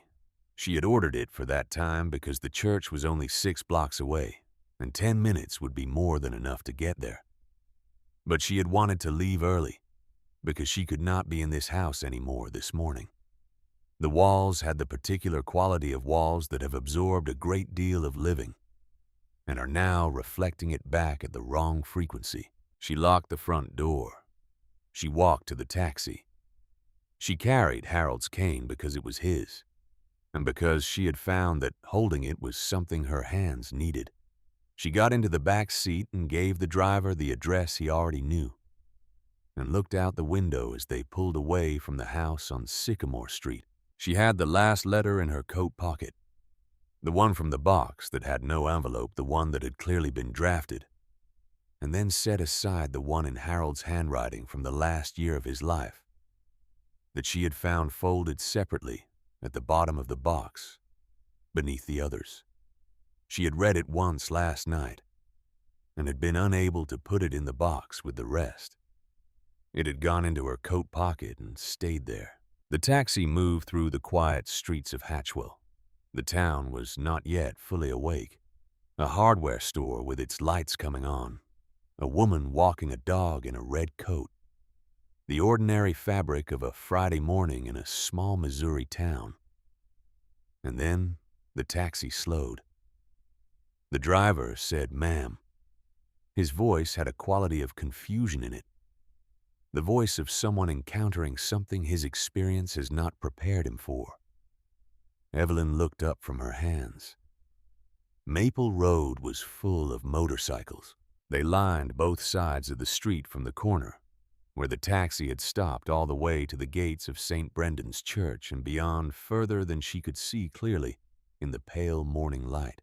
She had ordered it for that time because the church was only 6 blocks away, and 10 minutes would be more than enough to get there. But she had wanted to leave early because she could not be in this house anymore this morning. The walls had the particular quality of walls that have absorbed a great deal of living and are now reflecting it back at the wrong frequency. She locked the front door. She walked to the taxi. She carried Harold's cane because it was his, and because she had found that holding it was something her hands needed. She got into the back seat and gave the driver the address he already knew, and looked out the window as they pulled away from the house on Sycamore Street. She had the last letter in her coat pocket, the one from the box that had no envelope, the one that had clearly been drafted, and then set aside the one in Harold's handwriting from the last year of his life that she had found folded separately at the bottom of the box beneath the others. She had read it once last night and had been unable to put it in the box with the rest. It had gone into her coat pocket and stayed there. The taxi moved through the quiet streets of Hatchwell. The town was not yet fully awake. A hardware store with its lights coming on. A woman walking a dog in a red coat. The ordinary fabric of a Friday morning in a small Missouri town. And then the taxi slowed. The driver said, "Ma'am." His voice had a quality of confusion in it. The voice of someone encountering something his experience has not prepared him for. Evelyn looked up from her hands. Maple Road was full of motorcycles. They lined both sides of the street from the corner, where the taxi had stopped, all the way to the gates of St. Brendan's Church and beyond, further than she could see clearly in the pale morning light.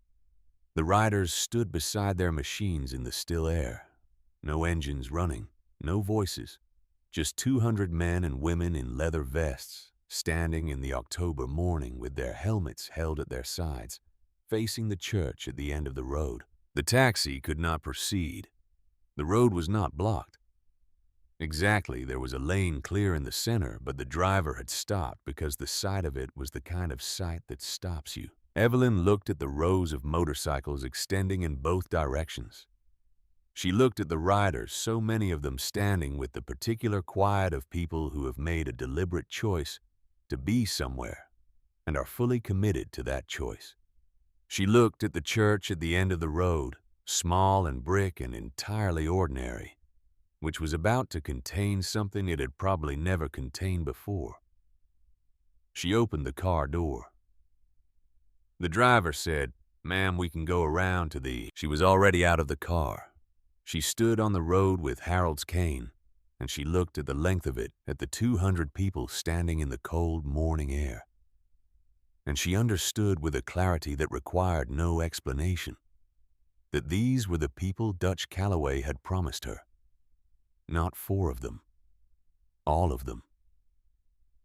The riders stood beside their machines in the still air. No engines running, no voices, just 200 men and women in leather vests, standing in the October morning with their helmets held at their sides, facing the church at the end of the road. The taxi could not proceed. The road was not blocked. Exactly, there was a lane clear in the center, but the driver had stopped because the sight of it was the kind of sight that stops you. Evelyn looked at the rows of motorcycles extending in both directions. She looked at the riders, so many of them standing with the particular quiet of people who have made a deliberate choice to be somewhere and are fully committed to that choice. She looked at the church at the end of the road, small and brick and entirely ordinary, which was about to contain something it had probably never contained before. She opened the car door. The driver said, "Ma'am, we can go around to the..." She was already out of the car. She stood on the road with Harold's cane, and she looked at the length of it at the 200 people standing in the cold morning air. and she understood with a clarity that required no explanation that these were the people Dutch Calloway had promised her. Not 4 of them, all of them.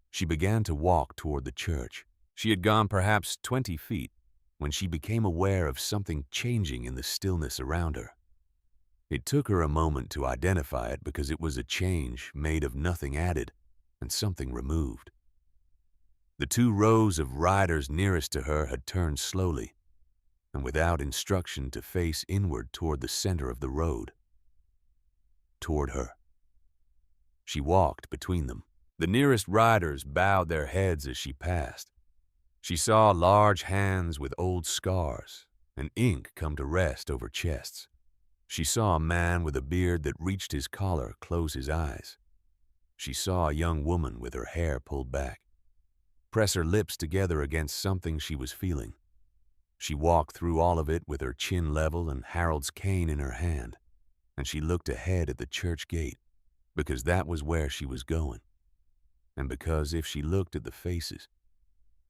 She began to walk toward the church. She had gone perhaps 20 feet when she became aware of something changing in the stillness around her. It took her a moment to identify it because it was a change made of nothing added and something removed. The 2 rows of riders nearest to her had turned slowly and without instruction to face inward toward the center of the road. Toward her. She walked between them. The nearest riders bowed their heads as she passed. She saw large hands with old scars and ink come to rest over chests. She saw a man with a beard that reached his collar close his eyes. She saw a young woman with her hair pulled back, press her lips together against something she was feeling. She walked through all of it with her chin level and Harold's cane in her hand, and she looked ahead at the church gate because that was where she was going, and because if she looked at the faces,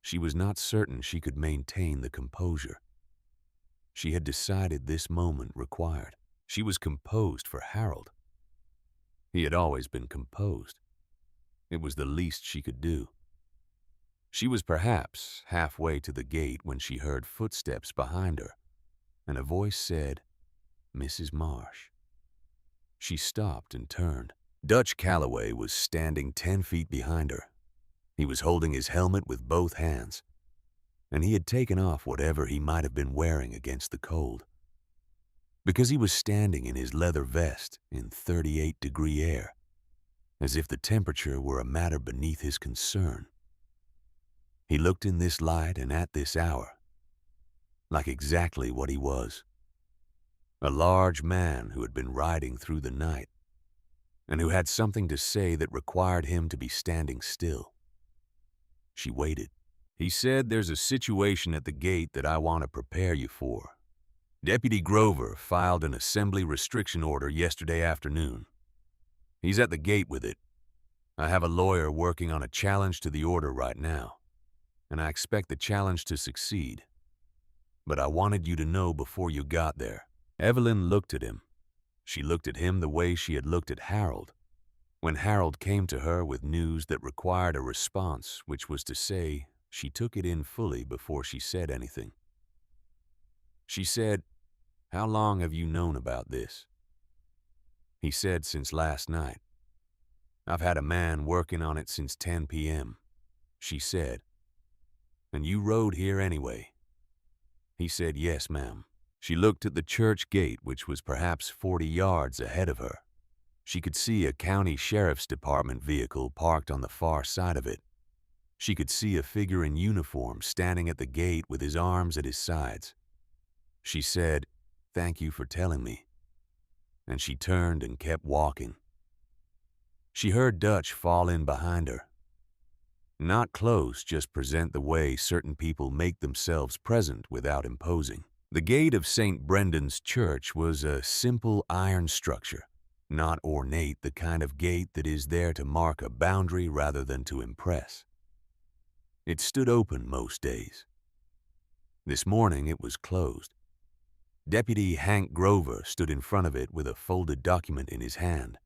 she was not certain she could maintain the composure she had decided this moment required. She was composed for Harold. He had always been composed. It was the least she could do. She was perhaps halfway to the gate when she heard footsteps behind her, and a voice said, "Mrs. Marsh." She stopped and turned. Dutch Calloway was standing 10 feet behind her. He was holding his helmet with both hands, and he had taken off whatever he might have been wearing against the cold, because he was standing in his leather vest in 38-degree air, as if the temperature were a matter beneath his concern. He looked in this light and at this hour like exactly what he was, a large man who had been riding through the night and who had something to say that required him to be standing still. She waited. He said, "There's a situation at the gate that I want to prepare you for. Deputy Grover filed an assembly restriction order yesterday afternoon. He's at the gate with it. I have a lawyer working on a challenge to the order right now, and I expect the challenge to succeed. But I wanted you to know before you got there." Evelyn looked at him. She looked at him the way she had looked at Harold when Harold came to her with news that required a response, which was to say, she took it in fully before she said anything. She said, "How long have you known about this?" He said, "Since last night. I've had a man working on it since 10 p.m., she said. "And you rode here anyway?" He said, "Yes, ma'am." She looked at the church gate, which was perhaps 40 yards ahead of her. She could see a county sheriff's department vehicle parked on the far side of it. She could see a figure in uniform standing at the gate with his arms at his sides. She said, "Thank you for telling me." And she turned and kept walking. She heard Dutch fall in behind her. Not close, just present the way certain people make themselves present without imposing. The gate of St. Brendan's Church was a simple iron structure, not ornate, the kind of gate that is there to mark a boundary rather than to impress. It stood open most days. This morning it was closed. Deputy Hank Grover stood in front of it with a folded document in his hand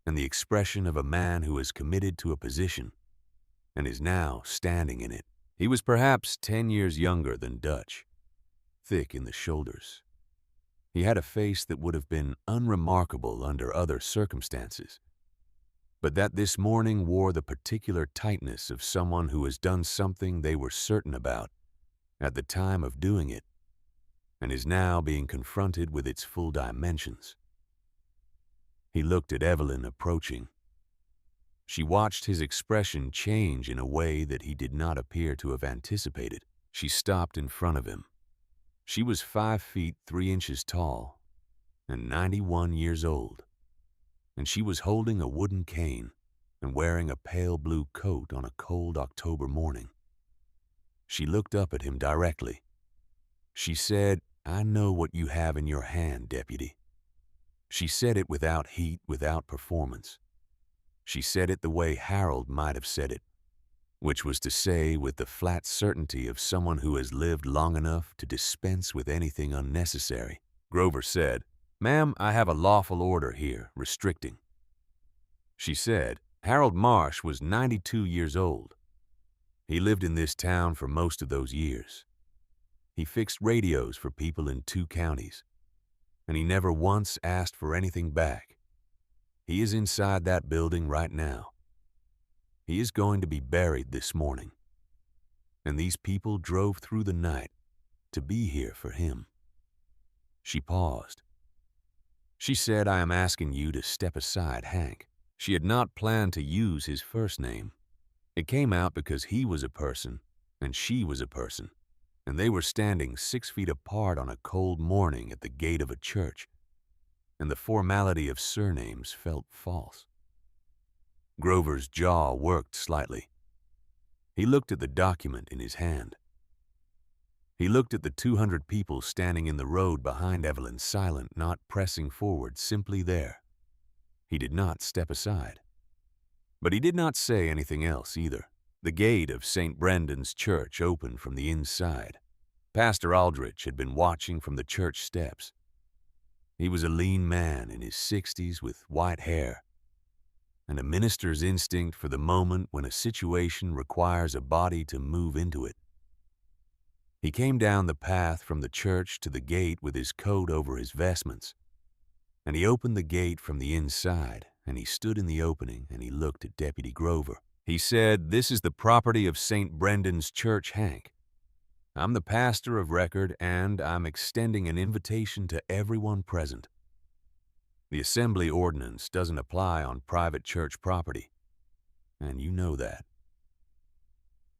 and the expression of a man who is committed to a position and is now standing in it. He was perhaps 10 years younger than Dutch, thick in the shoulders. He had a face that would have been unremarkable under other circumstances, but that this morning wore the particular tightness of someone who has done something they were certain about at the time of doing it and is now being confronted with its full dimensions. He looked at Evelyn approaching. She watched his expression change in a way that he did not appear to have anticipated. She stopped in front of him. She was 5 feet 3 inches tall and 91 years old, and she was holding a wooden cane and wearing a pale blue coat on a cold October morning. She looked up at him directly. She said, "I know what you have in your hand, Deputy." She said it without heat, without performance. She said it the way Harold might have said it, which was to say with the flat certainty of someone who has lived long enough to dispense with anything unnecessary. Grover said, "Ma'am, I have a lawful order here, restricting." She said, Harold Marsh was 92 years old. He lived in this town for most of those years. He fixed radios for people in 2 counties, and he never once asked for anything back. He is inside that building right now. He is going to be buried this morning, and these people drove through the night to be here for him. She paused. She said, "I am asking you to step aside, Hank." She had not planned to use his first name. It came out because he was a person, and she was a person, and they were standing 6 feet apart on a cold morning at the gate of a church, and the formality of surnames felt false. Grover's jaw worked slightly. He looked at the document in his hand. He looked at the 200 people standing in the road behind Evelyn, silent, not pressing forward, simply there. He did not step aside. But he did not say anything else either. The gate of St. Brendan's church opened from the inside. Pastor Aldrich had been watching from the church steps. He was a lean man in his 60s with white hair, and a minister's instinct for the moment when a situation requires a body to move into it. He came down the path from the church to the gate with his coat over his vestments, and he opened the gate from the inside, and he stood in the opening, and he looked at Deputy Grover. He said, "This is the property of St. Brendan's Church, Hank. I'm the pastor of record, and I'm extending an invitation to everyone present. The assembly ordinance doesn't apply on private church property, and you know that."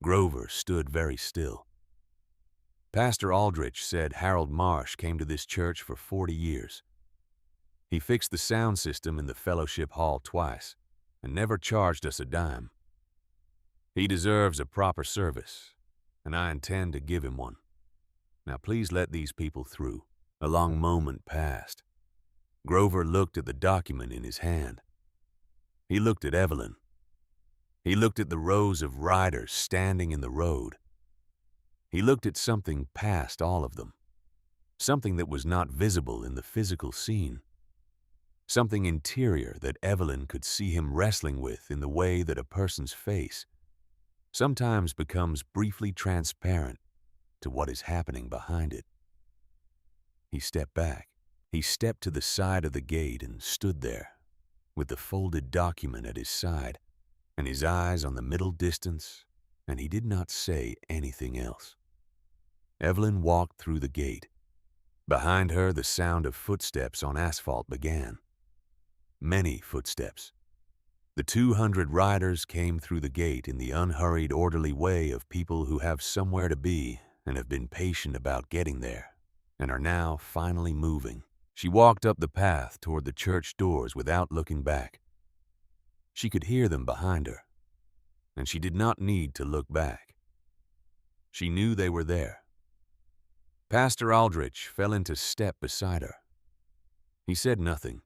Grover stood very still. Pastor Aldrich said Harold Marsh came to this church for 40 years. He fixed the sound system in the fellowship hall twice and never charged us a dime. He deserves a proper service, and I intend to give him one. Now please let these people through. A long moment passed. Grover looked at the document in his hand. He looked at Evelyn. He looked at the rows of riders standing in the road. He looked at something past all of them, something that was not visible in the physical scene, something interior that Evelyn could see him wrestling with in the way that a person's face sometimes becomes briefly transparent to what is happening behind it. He stepped back. He stepped to the side of the gate and stood there, with the folded document at his side and his eyes on the middle distance, and he did not say anything else. Evelyn walked through the gate. Behind her, the sound of footsteps on asphalt began. Many footsteps. The 200 riders came through the gate in the unhurried, orderly way of people who have somewhere to be and have been patient about getting there, and are now finally moving. She walked up the path toward the church doors without looking back. She could hear them behind her, and she did not need to look back. She knew they were there. Pastor Aldrich fell into step beside her. He said nothing.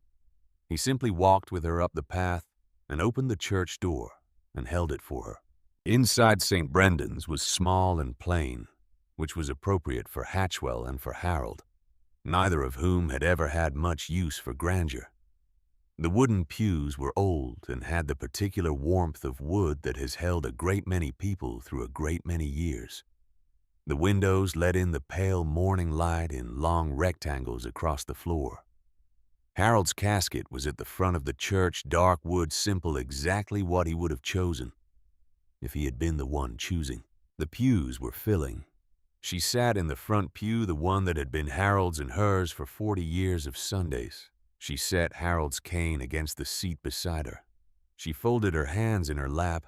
He simply walked with her up the path and opened the church door and held it for her. Inside St. Brendan's was small and plain, which was appropriate for Hatchwell and for Harold, neither of whom had ever had much use for grandeur. The wooden pews were old and had the particular warmth of wood that has held a great many people through a great many years. The windows let in the pale morning light in long rectangles across the floor. Harold's casket was at the front of the church, dark wood, simple, exactly what he would have chosen if he had been the one choosing. The pews were filling. She sat in the front pew, the one that had been Harold's and hers for 40 years of Sundays. She set Harold's cane against the seat beside her. She folded her hands in her lap,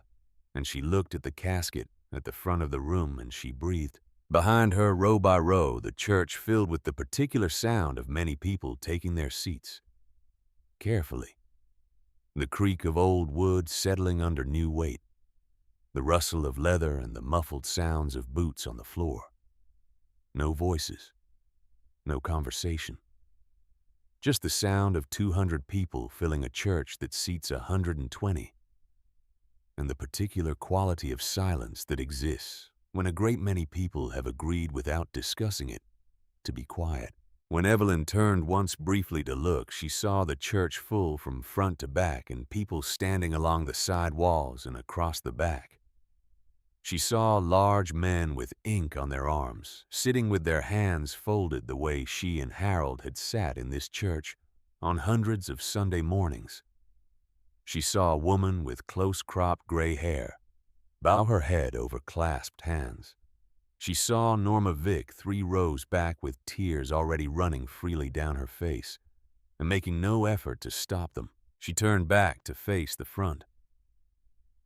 and she looked at the casket at the front of the room, and she breathed. Behind her, row by row, the church filled with the particular sound of many people taking their seats. Carefully. The creak of old wood settling under new weight. The rustle of leather and the muffled sounds of boots on the floor. No voices. No conversation. Just the sound of 200 people filling a church that seats 120. and the particular quality of silence that exists when a great many people have agreed without discussing it to be quiet. When Evelyn turned once briefly to look, she saw the church full from front to back and people standing along the side walls and across the back. She saw large men with ink on their arms, sitting with their hands folded the way she and Harold had sat in this church on hundreds of Sunday mornings. She saw a woman with close-cropped gray hair bow her head over clasped hands. She saw Norma Vick 3 rows back with tears already running freely down her face and making no effort to stop them. She turned back to face the front.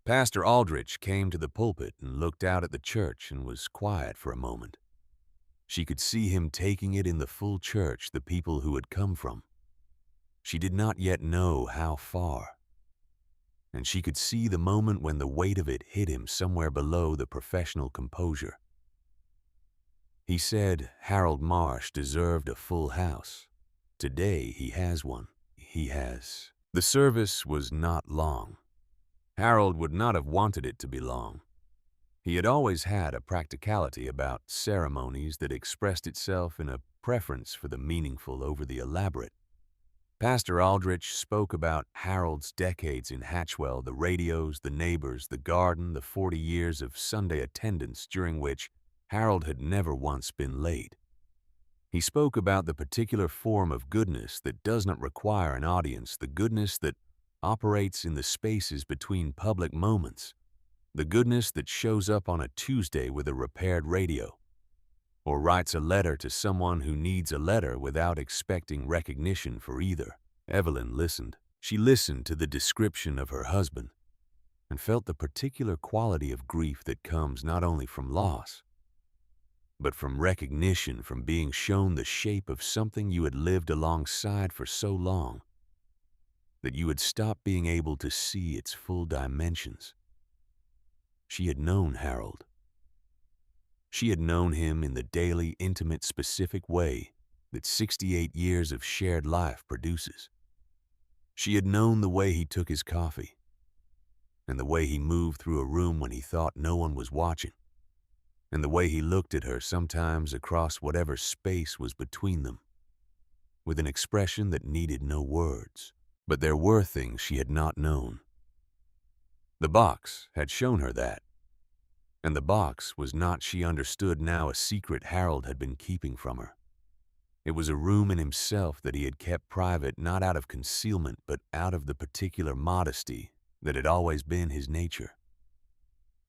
Pastor Aldrich came to the pulpit and looked out at the church and was quiet for a moment. She could see him taking it in the full church, the people who had come from. She did not yet know how far. And she could see the moment when the weight of it hit him somewhere below the professional composure. He said Harold Marsh deserved a full house. Today he has one. He has. The service was not long. Harold would not have wanted it to be long. He had always had a practicality about ceremonies that expressed itself in a preference for the meaningful over the elaborate. Pastor Aldrich spoke about Harold's decades in Hatchwell, the radios, the neighbors, the garden, the 40 years of Sunday attendance during which Harold had never once been late. He spoke about the particular form of goodness that does not require an audience, the goodness that operates in the spaces between public moments, the goodness that shows up on a Tuesday with a repaired radio, or writes a letter to someone who needs a letter without expecting recognition for either. Evelyn listened. She listened to the description of her husband and felt the particular quality of grief that comes not only from loss, but from recognition, from being shown the shape of something you had lived alongside for so long that you had stopped being able to see its full dimensions. She had known Harold. She had known him in the daily, intimate, specific way that 68 years of shared life produces. She had known the way he took his coffee and the way he moved through a room when he thought no one was watching, and the way he looked at her sometimes across whatever space was between them, with an expression that needed no words. But there were things she had not known. The box had shown her that, and the box was not, she understood now, a secret Harold had been keeping from her. It was a room in himself that he had kept private, not out of concealment, but out of the particular modesty that had always been his nature.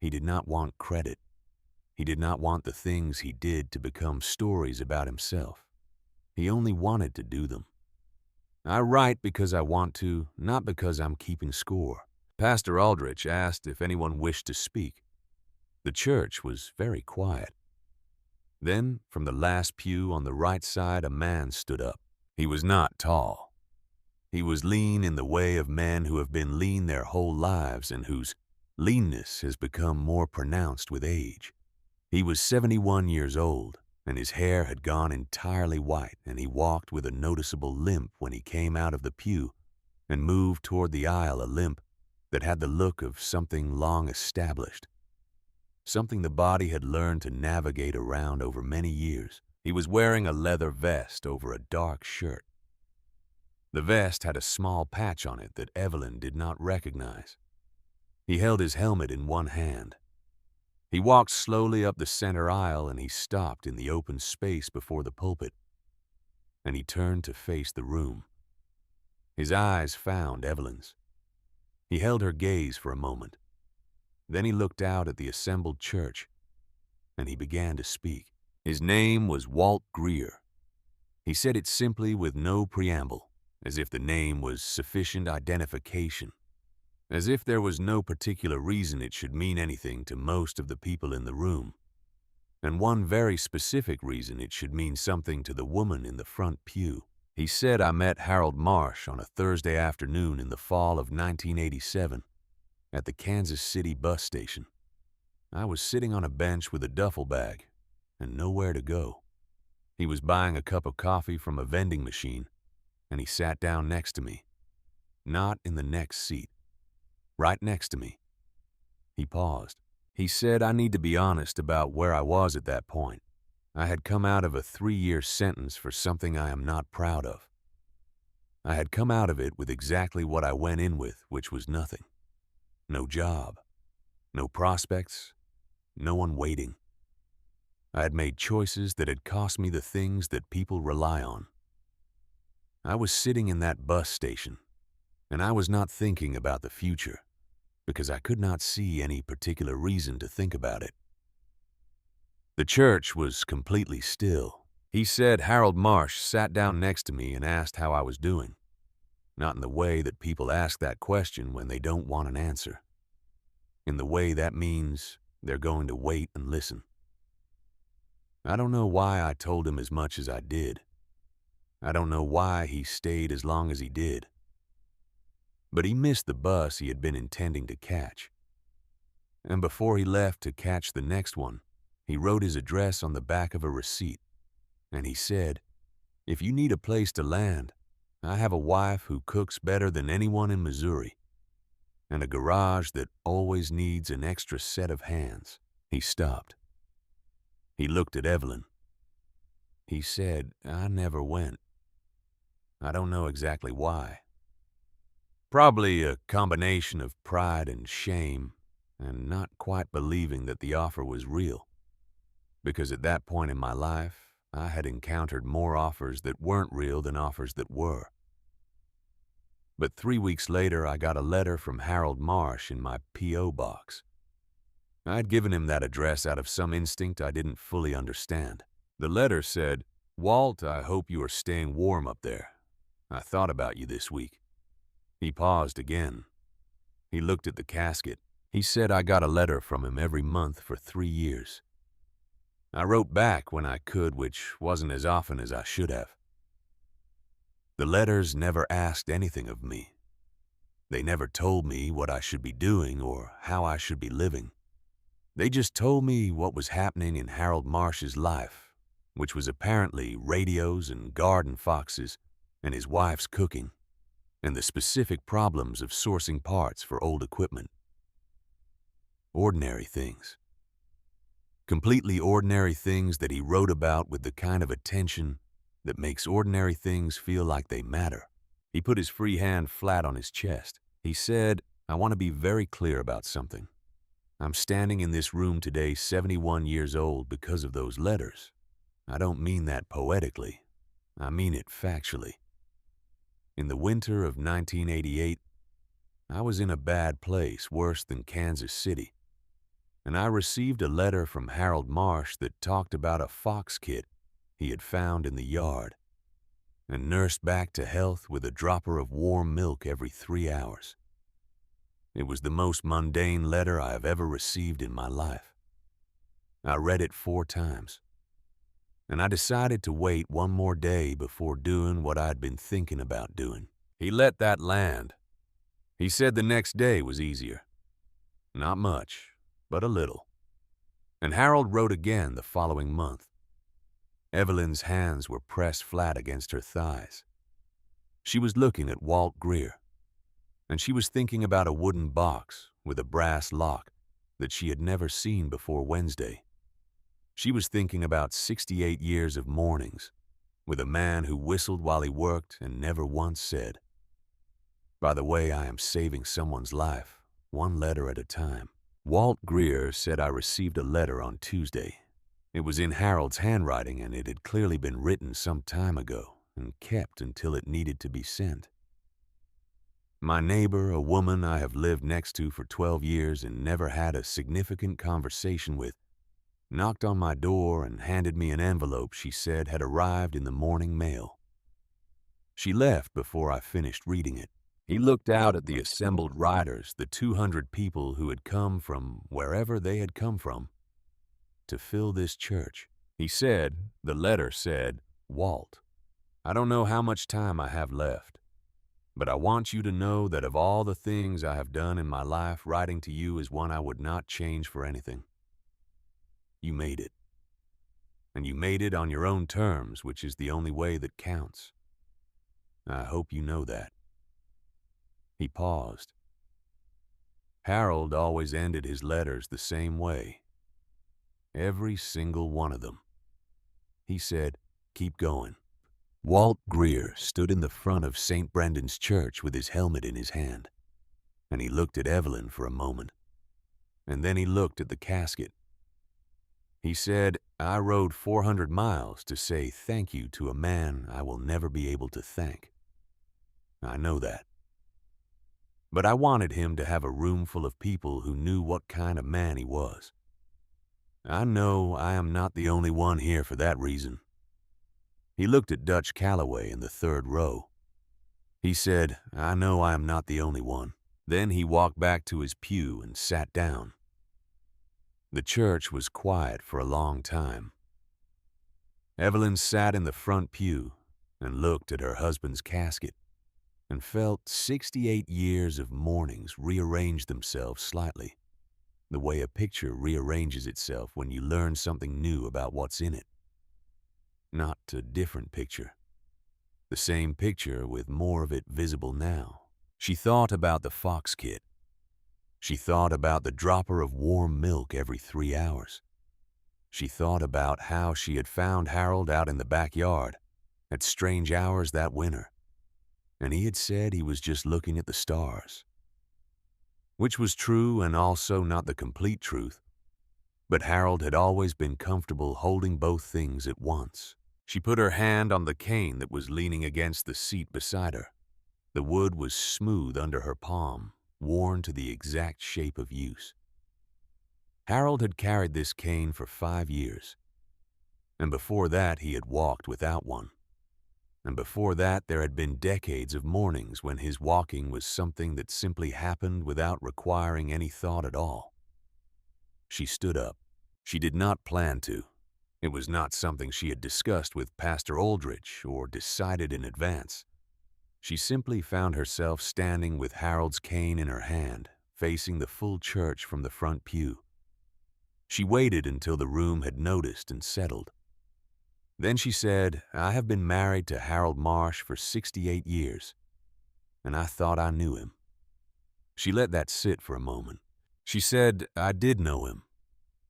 He did not want credit. He did not want the things he did to become stories about himself. He only wanted to do them. I write because I want to, not because I'm keeping score. Pastor Aldrich asked if anyone wished to speak. The church was very quiet. Then, from the last pew on the right side, a man stood up. He was not tall. He was lean in the way of men who have been lean their whole lives and whose leanness has become more pronounced with age. He was 71 years old, and his hair had gone entirely white, and he walked with a noticeable limp when he came out of the pew and moved toward the aisle, a limp that had the look of something long established, something the body had learned to navigate around over many years. He was wearing a leather vest over a dark shirt. The vest had a small patch on it that Evelyn did not recognize. He held his helmet in one hand. He walked slowly up the center aisle and he stopped in the open space before the pulpit, and he turned to face the room. His eyes found Evelyn's. He held her gaze for a moment. Then he looked out at the assembled church, and he began to speak. His name was Walt Greer. He said it simply with no preamble, as if the name was sufficient identification, as if there was no particular reason it should mean anything to most of the people in the room, and one very specific reason it should mean something to the woman in the front pew. He said, "I met Harold Marsh on a Thursday afternoon in the fall of 1987 at the Kansas City bus station. I was sitting on a bench with a duffel bag and nowhere to go. He was buying a cup of coffee from a vending machine, and he sat down next to me, not in the next seat, right next to me. He paused. He said I need to be honest about where I was at that point. I had come out of a 3-year sentence for something I am not proud of. I had come out of it with exactly what I went in with, which was nothing. No job, no prospects, no one waiting. I had made choices that had cost me the things that people rely on. I was sitting in that bus station, and I was not thinking about the future, because I could not see any particular reason to think about it. The church was completely still. He said Harold Marsh sat down next to me and asked how I was doing, not in the way that people ask that question when they don't want an answer. In the way that means they're going to wait and listen. I don't know why I told him as much as I did. I don't know why he stayed as long as he did. But he missed the bus he had been intending to catch. And before he left to catch the next one, he wrote his address on the back of a receipt. And he said, "If you need a place to land, I have a wife who cooks better than anyone in Missouri, and a garage that always needs an extra set of hands." He stopped. He looked at Evelyn. He said, "I never went. I don't know exactly why. Probably a combination of pride and shame, and not quite believing that the offer was real. Because at that point in my life, I had encountered more offers that weren't real than offers that were. But 3 weeks later, I got a letter from Harold Marsh in my P.O. box. I'd given him that address out of some instinct I didn't fully understand. The letter said, "Walt, I hope you are staying warm up there. I thought about you this week." He paused again. He looked at the casket. He said I got a letter from him every month for 3 years. I wrote back when I could, which wasn't as often as I should have. The letters never asked anything of me. They never told me what I should be doing or how I should be living. They just told me what was happening in Harold Marsh's life, which was apparently radios and garden foxes and his wife's cooking, and the specific problems of sourcing parts for old equipment. Ordinary things. Completely ordinary things that he wrote about with the kind of attention that makes ordinary things feel like they matter. He put his free hand flat on his chest. He said, "I want to be very clear about something. I'm standing in this room today 71 years old because of those letters. I don't mean that poetically. I mean it factually. In the winter of 1988, I was in a bad place, worse than Kansas City. And I received a letter from Harold Marsh that talked about a fox kit he had found in the yard and nursed back to health with a dropper of warm milk every 3 hours. It was the most mundane letter I have ever received in my life. I read it 4 times, and I decided to wait one more day before doing what I had been thinking about doing." He let that land. He said the next day was easier. Not much, but a little. And Harold wrote again the following month. Evelyn's hands were pressed flat against her thighs. She was looking at Walt Greer, and she was thinking about a wooden box with a brass lock that she had never seen before Wednesday. She was thinking about 68 years of mornings with a man who whistled while he worked and never once said, "By the way, I am saving someone's life, one letter at a time." Walt Greer said I received a letter on Tuesday. It was in Harold's handwriting, and it had clearly been written some time ago and kept until it needed to be sent. My neighbor, a woman I have lived next to for 12 years and never had a significant conversation with, knocked on my door and handed me an envelope she said had arrived in the morning mail. She left before I finished reading it. He looked out at the assembled riders, the 200 people who had come from wherever they had come from to fill this church. He said, the letter said, "Walt, I don't know how much time I have left, but I want you to know that of all the things I have done in my life, writing to you is one I would not change for anything. You made it. And you made it on your own terms, which is the only way that counts. I hope you know that." He paused. Harold always ended his letters the same way. Every single one of them. He said, "Keep going." Walt Greer stood in the front of St. Brendan's Church with his helmet in his hand, and he looked at Evelyn for a moment, and then he looked at the casket. He said, "I rode 400 miles to say thank you to a man I will never be able to thank. I know that. But I wanted him to have a room full of people who knew what kind of man he was. I know I am not the only one here for that reason." He looked at Dutch Calloway in the third row. He said, "I know I am not the only one." Then he walked back to his pew and sat down. The church was quiet for a long time. Evelyn sat in the front pew and looked at her husband's casket and felt 68 years of mornings rearrange themselves slightly, the way a picture rearranges itself when you learn something new about what's in it. Not a different picture. The same picture with more of it visible now. She thought about the Fox kit. She thought about the dropper of warm milk every 3 hours. She thought about how she had found Harold out in the backyard at strange hours that winter, and he had said he was just looking at the stars. Which was true and also not the complete truth, but Harold had always been comfortable holding both things at once. She put her hand on the cane that was leaning against the seat beside her. The wood was smooth under her palm, worn to the exact shape of use. Harold had carried this cane for 5 years, and before that he had walked without one. And before that there had been decades of mornings when his walking was something that simply happened without requiring any thought at all. She stood up. She did not plan to. It was not something she had discussed with Pastor Aldrich or decided in advance. She simply found herself standing with Harold's cane in her hand, facing the full church from the front pew. She waited until the room had noticed and settled. Then she said, "I have been married to Harold Marsh for 68 years, and I thought I knew him." She let that sit for a moment. She said, "I did know him.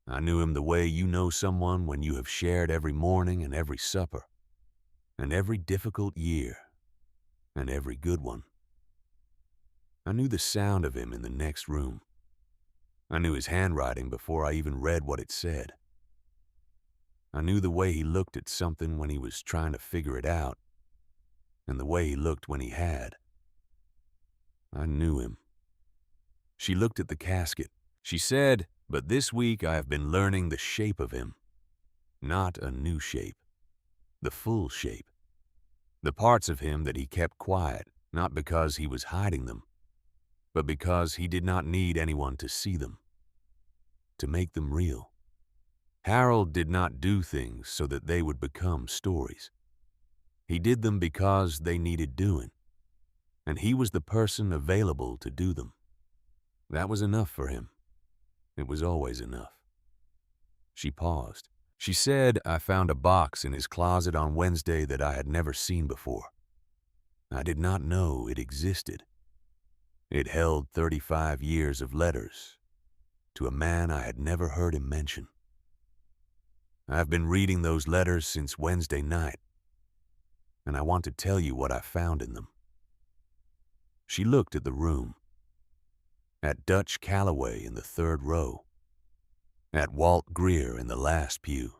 I knew him the way you know someone when you have shared every morning and every supper, and every difficult year, and every good one. I knew the sound of him in the next room. I knew his handwriting before I even read what it said. I knew the way he looked at something when he was trying to figure it out, and the way he looked when he had. I knew him." She looked at the casket. She said, "But this week I have been learning the shape of him. Not a new shape. The full shape. The parts of him that he kept quiet, not because he was hiding them, but because he did not need anyone to see them, to make them real. Harold did not do things so that they would become stories. He did them because they needed doing, and he was the person available to do them. That was enough for him. It was always enough." She paused. She said, "I found a box in his closet on Wednesday that I had never seen before. I did not know it existed. It held 35 years of letters to a man I had never heard him mention. I've been reading those letters since Wednesday night, and I want to tell you what I found in them." She looked at the room, at Dutch Calloway in the third row, at Walt Greer in the last pew,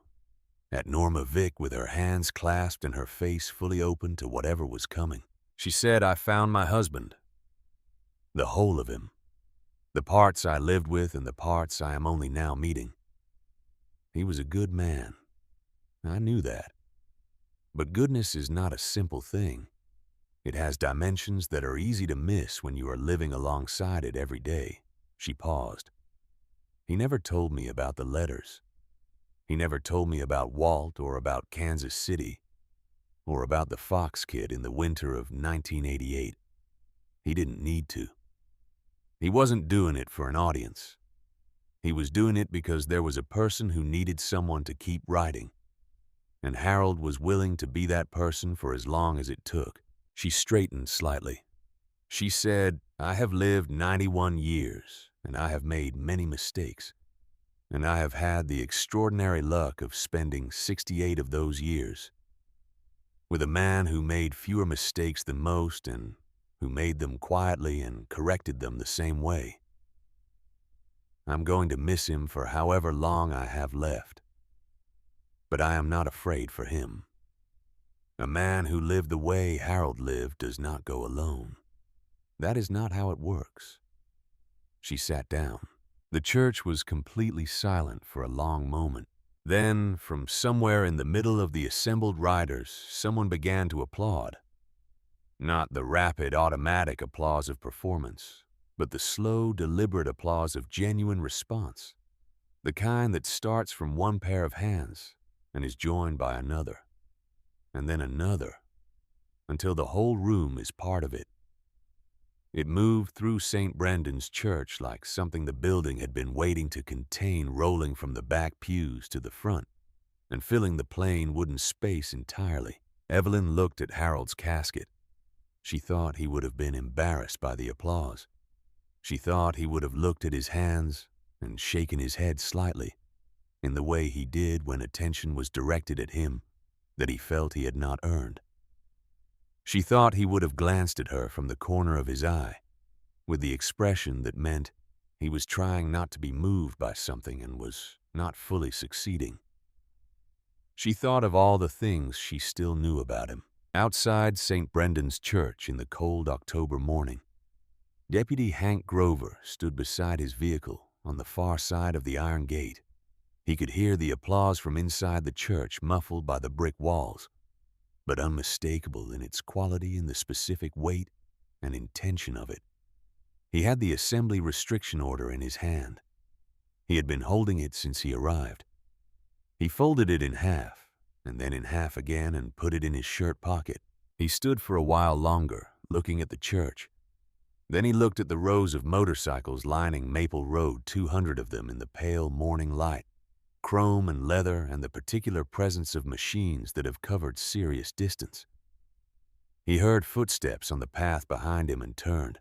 at Norma Vick with her hands clasped and her face fully open to whatever was coming. She said, "I found my husband. The whole of him. The parts I lived with and the parts I am only now meeting. He was a good man. I knew that. But goodness is not a simple thing. It has dimensions that are easy to miss when you are living alongside it every day." She paused. "He never told me about the letters. He never told me about Walt or about Kansas City or about the Fox kid in the winter of 1988. He didn't need to. He wasn't doing it for an audience. He was doing it because there was a person who needed someone to keep writing, and Harold was willing to be that person for as long as it took." She straightened slightly. She said, "I have lived 91 years, and I have made many mistakes, and I have had the extraordinary luck of spending 68 of those years with a man who made fewer mistakes than most and who made them quietly and corrected them the same way. I'm going to miss him for however long I have left, but I am not afraid for him. A man who lived the way Harold lived does not go alone. That is not how it works. She sat down. The church was completely silent for a long moment. Then, from somewhere in the middle of the assembled riders, someone began to applaud. Not the rapid, automatic applause of performance, but the slow, deliberate applause of genuine response. The kind that starts from one pair of hands and is joined by another, and then another, until the whole room is part of it. It moved through St. Brendan's church like something the building had been waiting to contain, rolling from the back pews to the front and filling the plain wooden space entirely. Evelyn looked at Harold's casket. She thought he would have been embarrassed by the applause. She thought he would have looked at his hands and shaken his head slightly, in the way he did when attention was directed at him that he felt he had not earned. She thought he would have glanced at her from the corner of his eye, with the expression that meant he was trying not to be moved by something and was not fully succeeding. She thought of all the things she still knew about him. Outside St. Brendan's church in the cold October morning, Deputy Hank Grover stood beside his vehicle on the far side of the iron gate. He could hear the applause from inside the church, muffled by the brick walls, but unmistakable in its quality and the specific weight and intention of it. He had the assembly restriction order in his hand. He had been holding it since he arrived. He folded it in half, and then in half again, and put it in his shirt pocket. He stood for a while longer, looking at the church. Then he looked at the rows of motorcycles lining Maple Road, 200 of them in the pale morning light, chrome and leather, and the particular presence of machines that have covered serious distance. He heard footsteps on the path behind him and turned.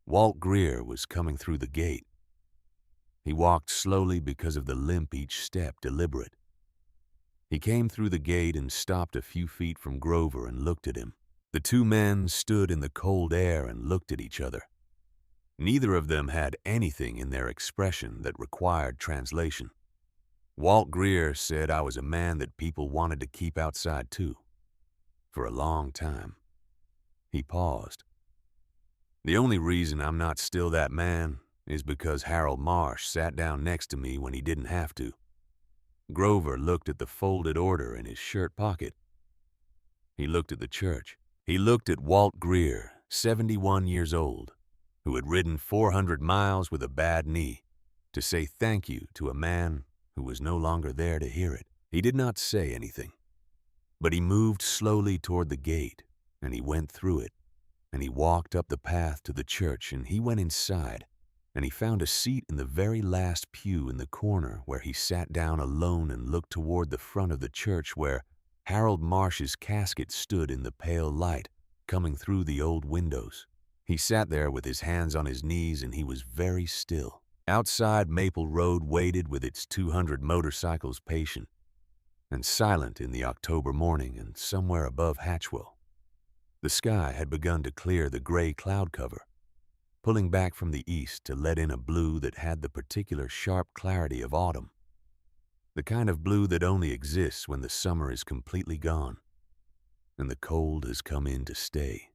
Walt Greer was coming through the gate. He walked slowly because of the limp each step, deliberate. He came through the gate and stopped a few feet from Grover and looked at him. The two men stood in the cold air and looked at each other. Neither of them had anything in their expression that required translation. Walt Greer said I was a man that people wanted to keep outside too, for a long time. He paused. The only reason I'm not still that man is because Harold Marsh sat down next to me when he didn't have to. Grover looked at the folded order in his shirt pocket. He looked at the church. He looked at Walt Greer, 71 years old, who had ridden 400 miles with a bad knee, to say thank you to a man who was no longer there to hear it. He did not say anything, but he moved slowly toward the gate, and he went through it, and he walked up the path to the church, and he went inside, and he found a seat in the very last pew in the corner, where he sat down alone and looked toward the front of the church where Harold Marsh's casket stood in the pale light coming through the old windows. He sat there with his hands on his knees, and he was very still. Outside Maple Road waited with its 200 motorcycles, patient and silent in the October morning, and somewhere above Hatchwell, the sky had begun to clear the gray cloud cover, pulling back from the east to let in a blue that had the particular sharp clarity of autumn, the kind of blue that only exists when the summer is completely gone and the cold has come in to stay.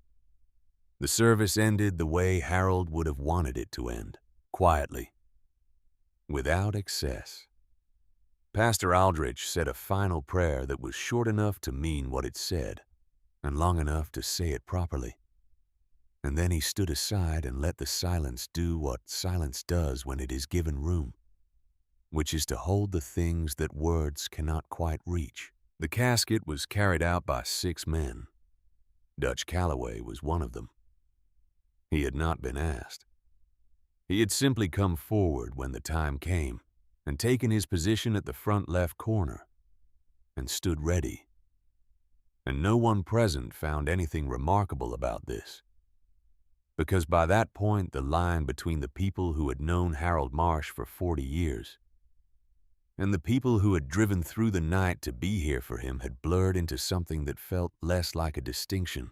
The service ended the way Harold would have wanted it to end, quietly, without excess. Pastor Aldrich said a final prayer that was short enough to mean what it said, and long enough to say it properly. And then he stood aside and let the silence do what silence does when it is given room, which is to hold the things that words cannot quite reach. The casket was carried out by 6 men. Dutch Calloway was one of them. He had not been asked. He had simply come forward when the time came and taken his position at the front left corner and stood ready. And no one present found anything remarkable about this. because by that point the line between the people who had known Harold Marsh for 40 years and the people who had driven through the night to be here for him had blurred into something that felt less like a distinction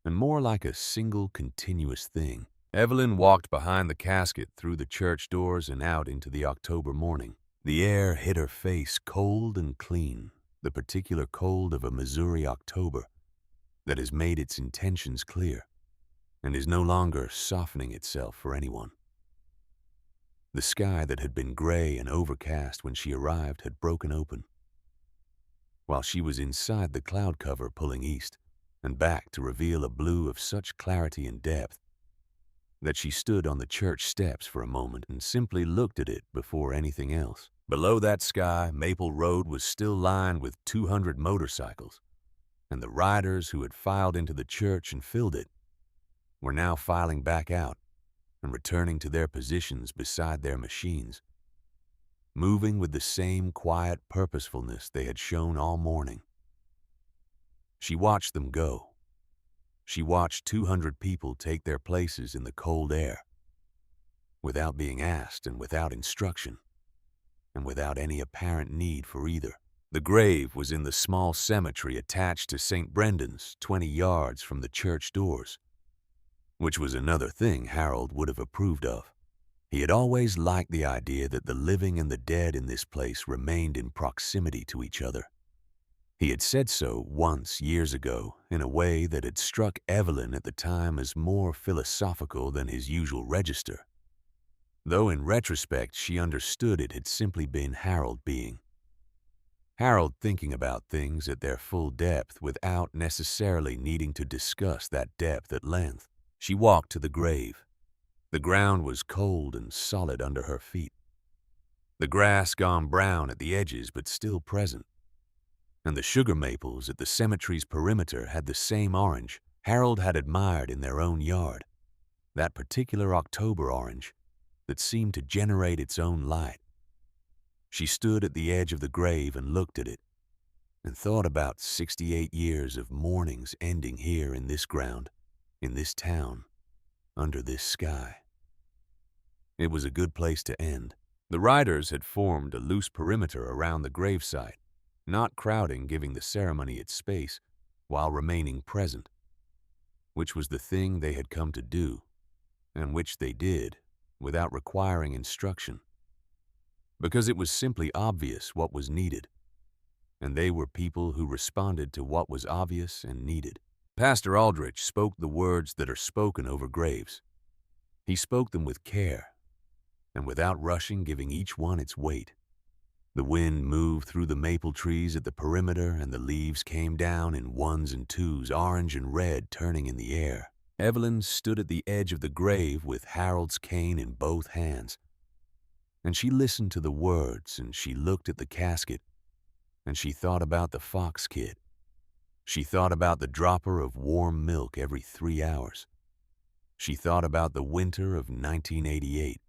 and more like a single continuous thing. Evelyn walked behind the casket through the church doors and out into the October morning. The air hit her face cold and clean, the particular cold of a Missouri October that has made its intentions clear and is no longer softening itself for anyone. The sky that had been gray and overcast when she arrived had broken open, while she was inside the cloud cover pulling east and back to reveal a blue of such clarity and depth that she stood on the church steps for a moment and simply looked at it before anything else. Below that sky, Maple Road was still lined with 200 motorcycles, and the riders who had filed into the church and filled it were now filing back out and returning to their positions beside their machines, moving with the same quiet purposefulness they had shown all morning. She watched them go. She watched 200 people take their places in the cold air, without being asked and without instruction, and without any apparent need for either. The grave was in the small cemetery attached to St. Brendan's, 20 yards from the church doors, which was another thing Harold would have approved of. He had always liked the idea that the living and the dead in this place remained in proximity to each other. He had said so once years ago in a way that had struck Evelyn at the time as more philosophical than his usual register, though in retrospect she understood it had simply been Harold being. Harold thinking about things at their full depth without necessarily needing to discuss that depth at length. She walked to the grave. The ground was cold and solid under her feet, the grass gone brown at the edges but still present, and the sugar maples at the cemetery's perimeter had the same orange Harold had admired in their own yard, that particular October orange that seemed to generate its own light. She stood at the edge of the grave and looked at it, and thought about 68 years of mornings ending here in this ground, in this town, under this sky. It was a good place to end. The riders had formed a loose perimeter around the gravesite, not crowding, giving the ceremony its space, while remaining present, which was the thing they had come to do, and which they did without requiring instruction, because it was simply obvious what was needed, and they were people who responded to what was obvious and needed. Pastor Aldrich spoke the words that are spoken over graves. He spoke them with care, and without rushing, giving each one its weight. The wind moved through the maple trees at the perimeter, and the leaves came down in ones and twos, orange and red, turning in the air. Evelyn stood at the edge of the grave with Harold's cane in both hands, and she listened to the words, and she looked at the casket, and she thought about the Fox kid. She thought about the dropper of warm milk every 3 hours. She thought about the winter of 1988,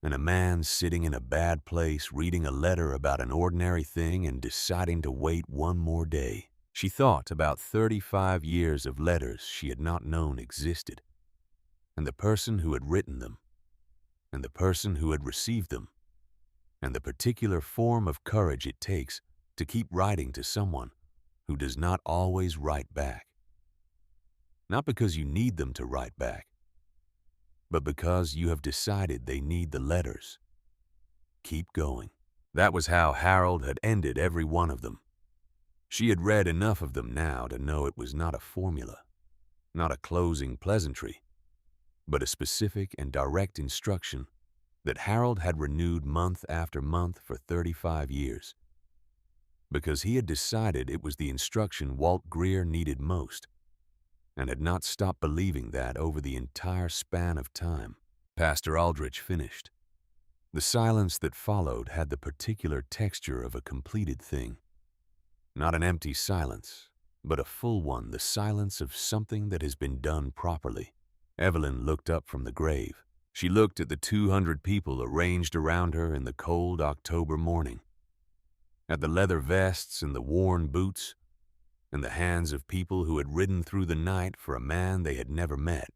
and a man sitting in a bad place reading a letter about an ordinary thing and deciding to wait one more day. She thought about 35 years of letters she had not known existed, and the person who had written them, and the person who had received them, and the particular form of courage it takes to keep writing to someone who does not always write back. Not because you need them to write back, but because you have decided they need the letters. Keep going. That was how Harold had ended every one of them. She had read enough of them now to know it was not a formula, not a closing pleasantry, but a specific and direct instruction that Harold had renewed month after month for 35 years, because he had decided it was the instruction Walt Greer needed most, and had not stopped believing that over the entire span of time. Pastor Aldrich finished. The silence that followed had the particular texture of a completed thing. Not an empty silence, but a full one, the silence of something that has been done properly. Evelyn looked up from the grave. She looked at the 200 people arranged around her in the cold October morning, at the leather vests and the worn boots, and the hands of people who had ridden through the night for a man they had never met.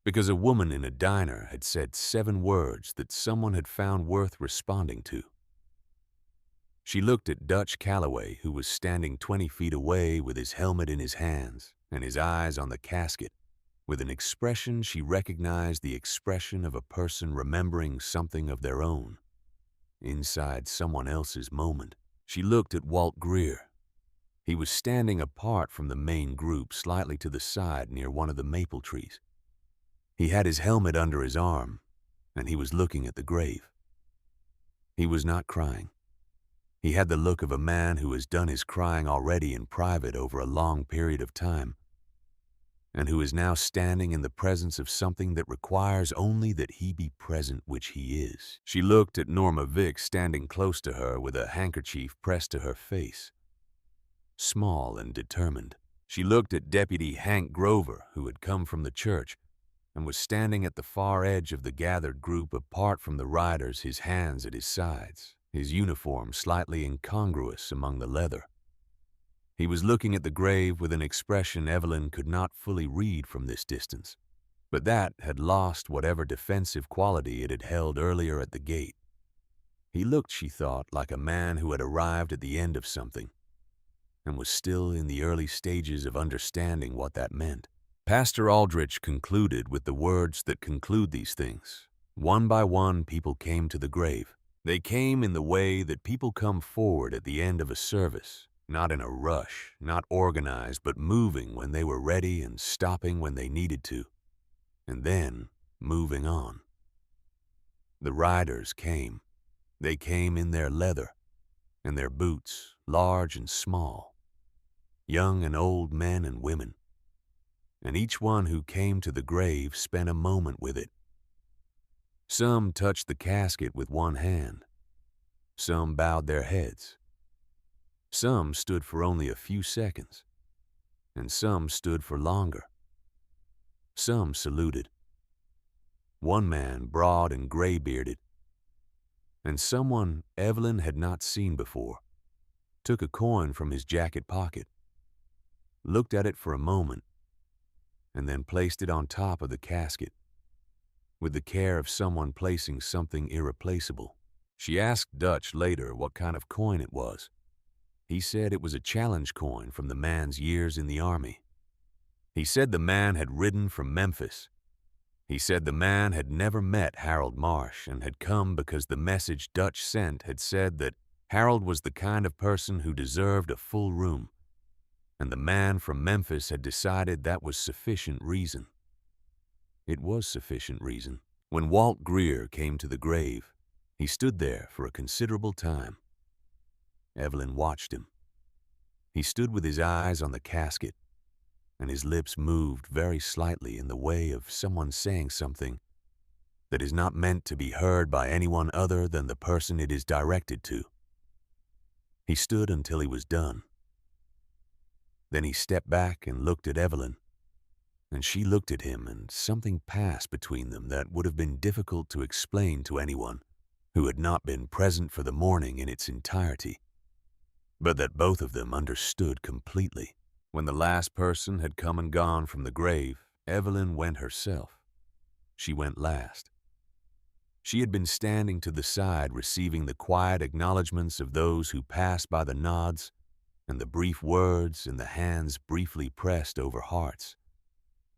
because a woman in a diner had said 7 words that someone had found worth responding to. She looked at Dutch Calloway, who was standing 20 feet away with his helmet in his hands and his eyes on the casket, with an expression she recognized, the expression of a person remembering something of their own, inside someone else's moment. She looked at Walt Greer. He was standing apart from the main group, slightly to the side near one of the maple trees. He had his helmet under his arm, and he was looking at the grave. He was not crying. He had the look of a man who has done his crying already in private over a long period of time, and who is now standing in the presence of something that requires only that he be present, which he is. She looked at Norma Vick standing close to her with a handkerchief pressed to her face, small and determined. She looked at Deputy Hank Grover, who had come from the church and was standing at the far edge of the gathered group, apart from the riders, his hands at his sides, his uniform slightly incongruous among the leather. He was looking at the grave with an expression Evelyn could not fully read from this distance, but that had lost whatever defensive quality it had held earlier at the gate. He looked, she thought, like a man who had arrived at the end of something and was still in the early stages of understanding what that meant. Pastor Aldrich concluded with the words that conclude these things. One by one, people came to the grave. They came in the way that people come forward at the end of a service, not in a rush, not organized, but moving when they were ready and stopping when they needed to, and then moving on. The riders came. They came in their leather and their boots, large and small, young and old men and women, and each one who came to the grave spent a moment with it. Some touched the casket with one hand. Some bowed their heads. Some stood for only a few seconds, and some stood for longer. Some saluted. One man, broad and gray-bearded, and someone Evelyn had not seen before, took a coin from his jacket pocket, looked at it for a moment, and then placed it on top of the casket, with the care of someone placing something irreplaceable. She asked Dutch later what kind of coin it was. He said it was a challenge coin from the man's years in the army. He said the man had ridden from Memphis. He said the man had never met Harold Marsh and had come because the message Dutch sent had said that Harold was the kind of person who deserved a full room, and the man from Memphis had decided that was sufficient reason. It was sufficient reason. When Walt Greer came to the grave, he stood there for a considerable time. Evelyn watched him. He stood with his eyes on the casket, and his lips moved very slightly in the way of someone saying something that is not meant to be heard by anyone other than the person it is directed to. He stood until he was done. Then he stepped back and looked at Evelyn, and she looked at him, and something passed between them that would have been difficult to explain to anyone who had not been present for the mourning in its entirety, but that both of them understood completely. When the last person had come and gone from the grave, Evelyn went herself. She went last. She had been standing to the side, receiving the quiet acknowledgments of those who passed by, the nods and the brief words and the hands briefly pressed over hearts,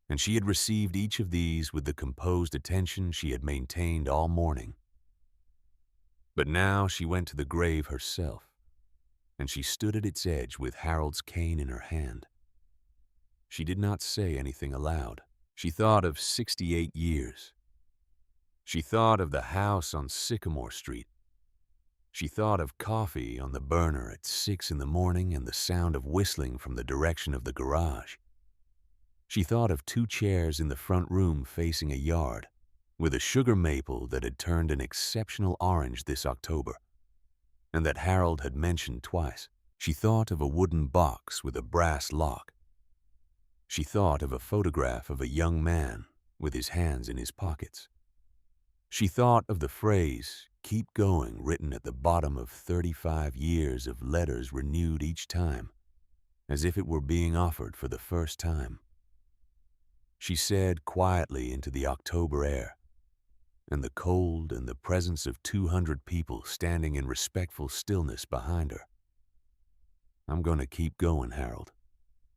and she had received each of these with the composed attention she had maintained all morning. But now she went to the grave herself, and she stood at its edge with Harold's cane in her hand. She did not say anything aloud. She thought of 68 years. She thought of the house on Sycamore Street. She thought of coffee on the burner at 6 in the morning and the sound of whistling from the direction of the garage. She thought of 2 chairs in the front room facing a yard, with a sugar maple that had turned an exceptional orange this October, and that Harold had mentioned twice. She thought of a wooden box with a brass lock. She thought of a photograph of a young man with his hands in his pockets. She thought of the phrase, "Keep going," written at the bottom of 35 years of letters renewed each time, as if it were being offered for the first time. she said quietly into the October air, and the cold and the presence of 200 people standing in respectful stillness behind her. "I'm going to keep going, Harold.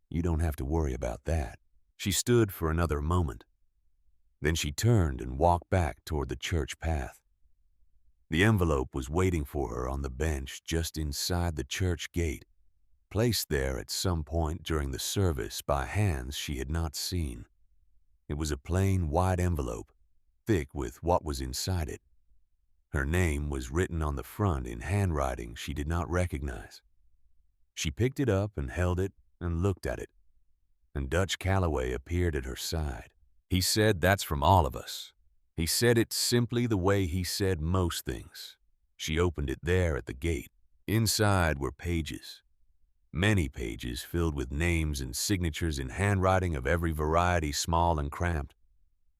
You don't have to worry about that." She stood for another moment. Then she turned and walked back toward the church path. The envelope was waiting for her on the bench just inside the church gate, placed there at some point during the service by hands she had not seen. It was a plain white envelope, thick with what was inside it. Her name was written on the front in handwriting she did not recognize. She picked it up and held it and looked at it, and Dutch Calloway appeared at her side. He said, "That's from all of us." He said it simply the way he said most things. She opened it there at the gate. Inside were pages. Many pages filled with names and signatures in handwriting of every variety, small and cramped.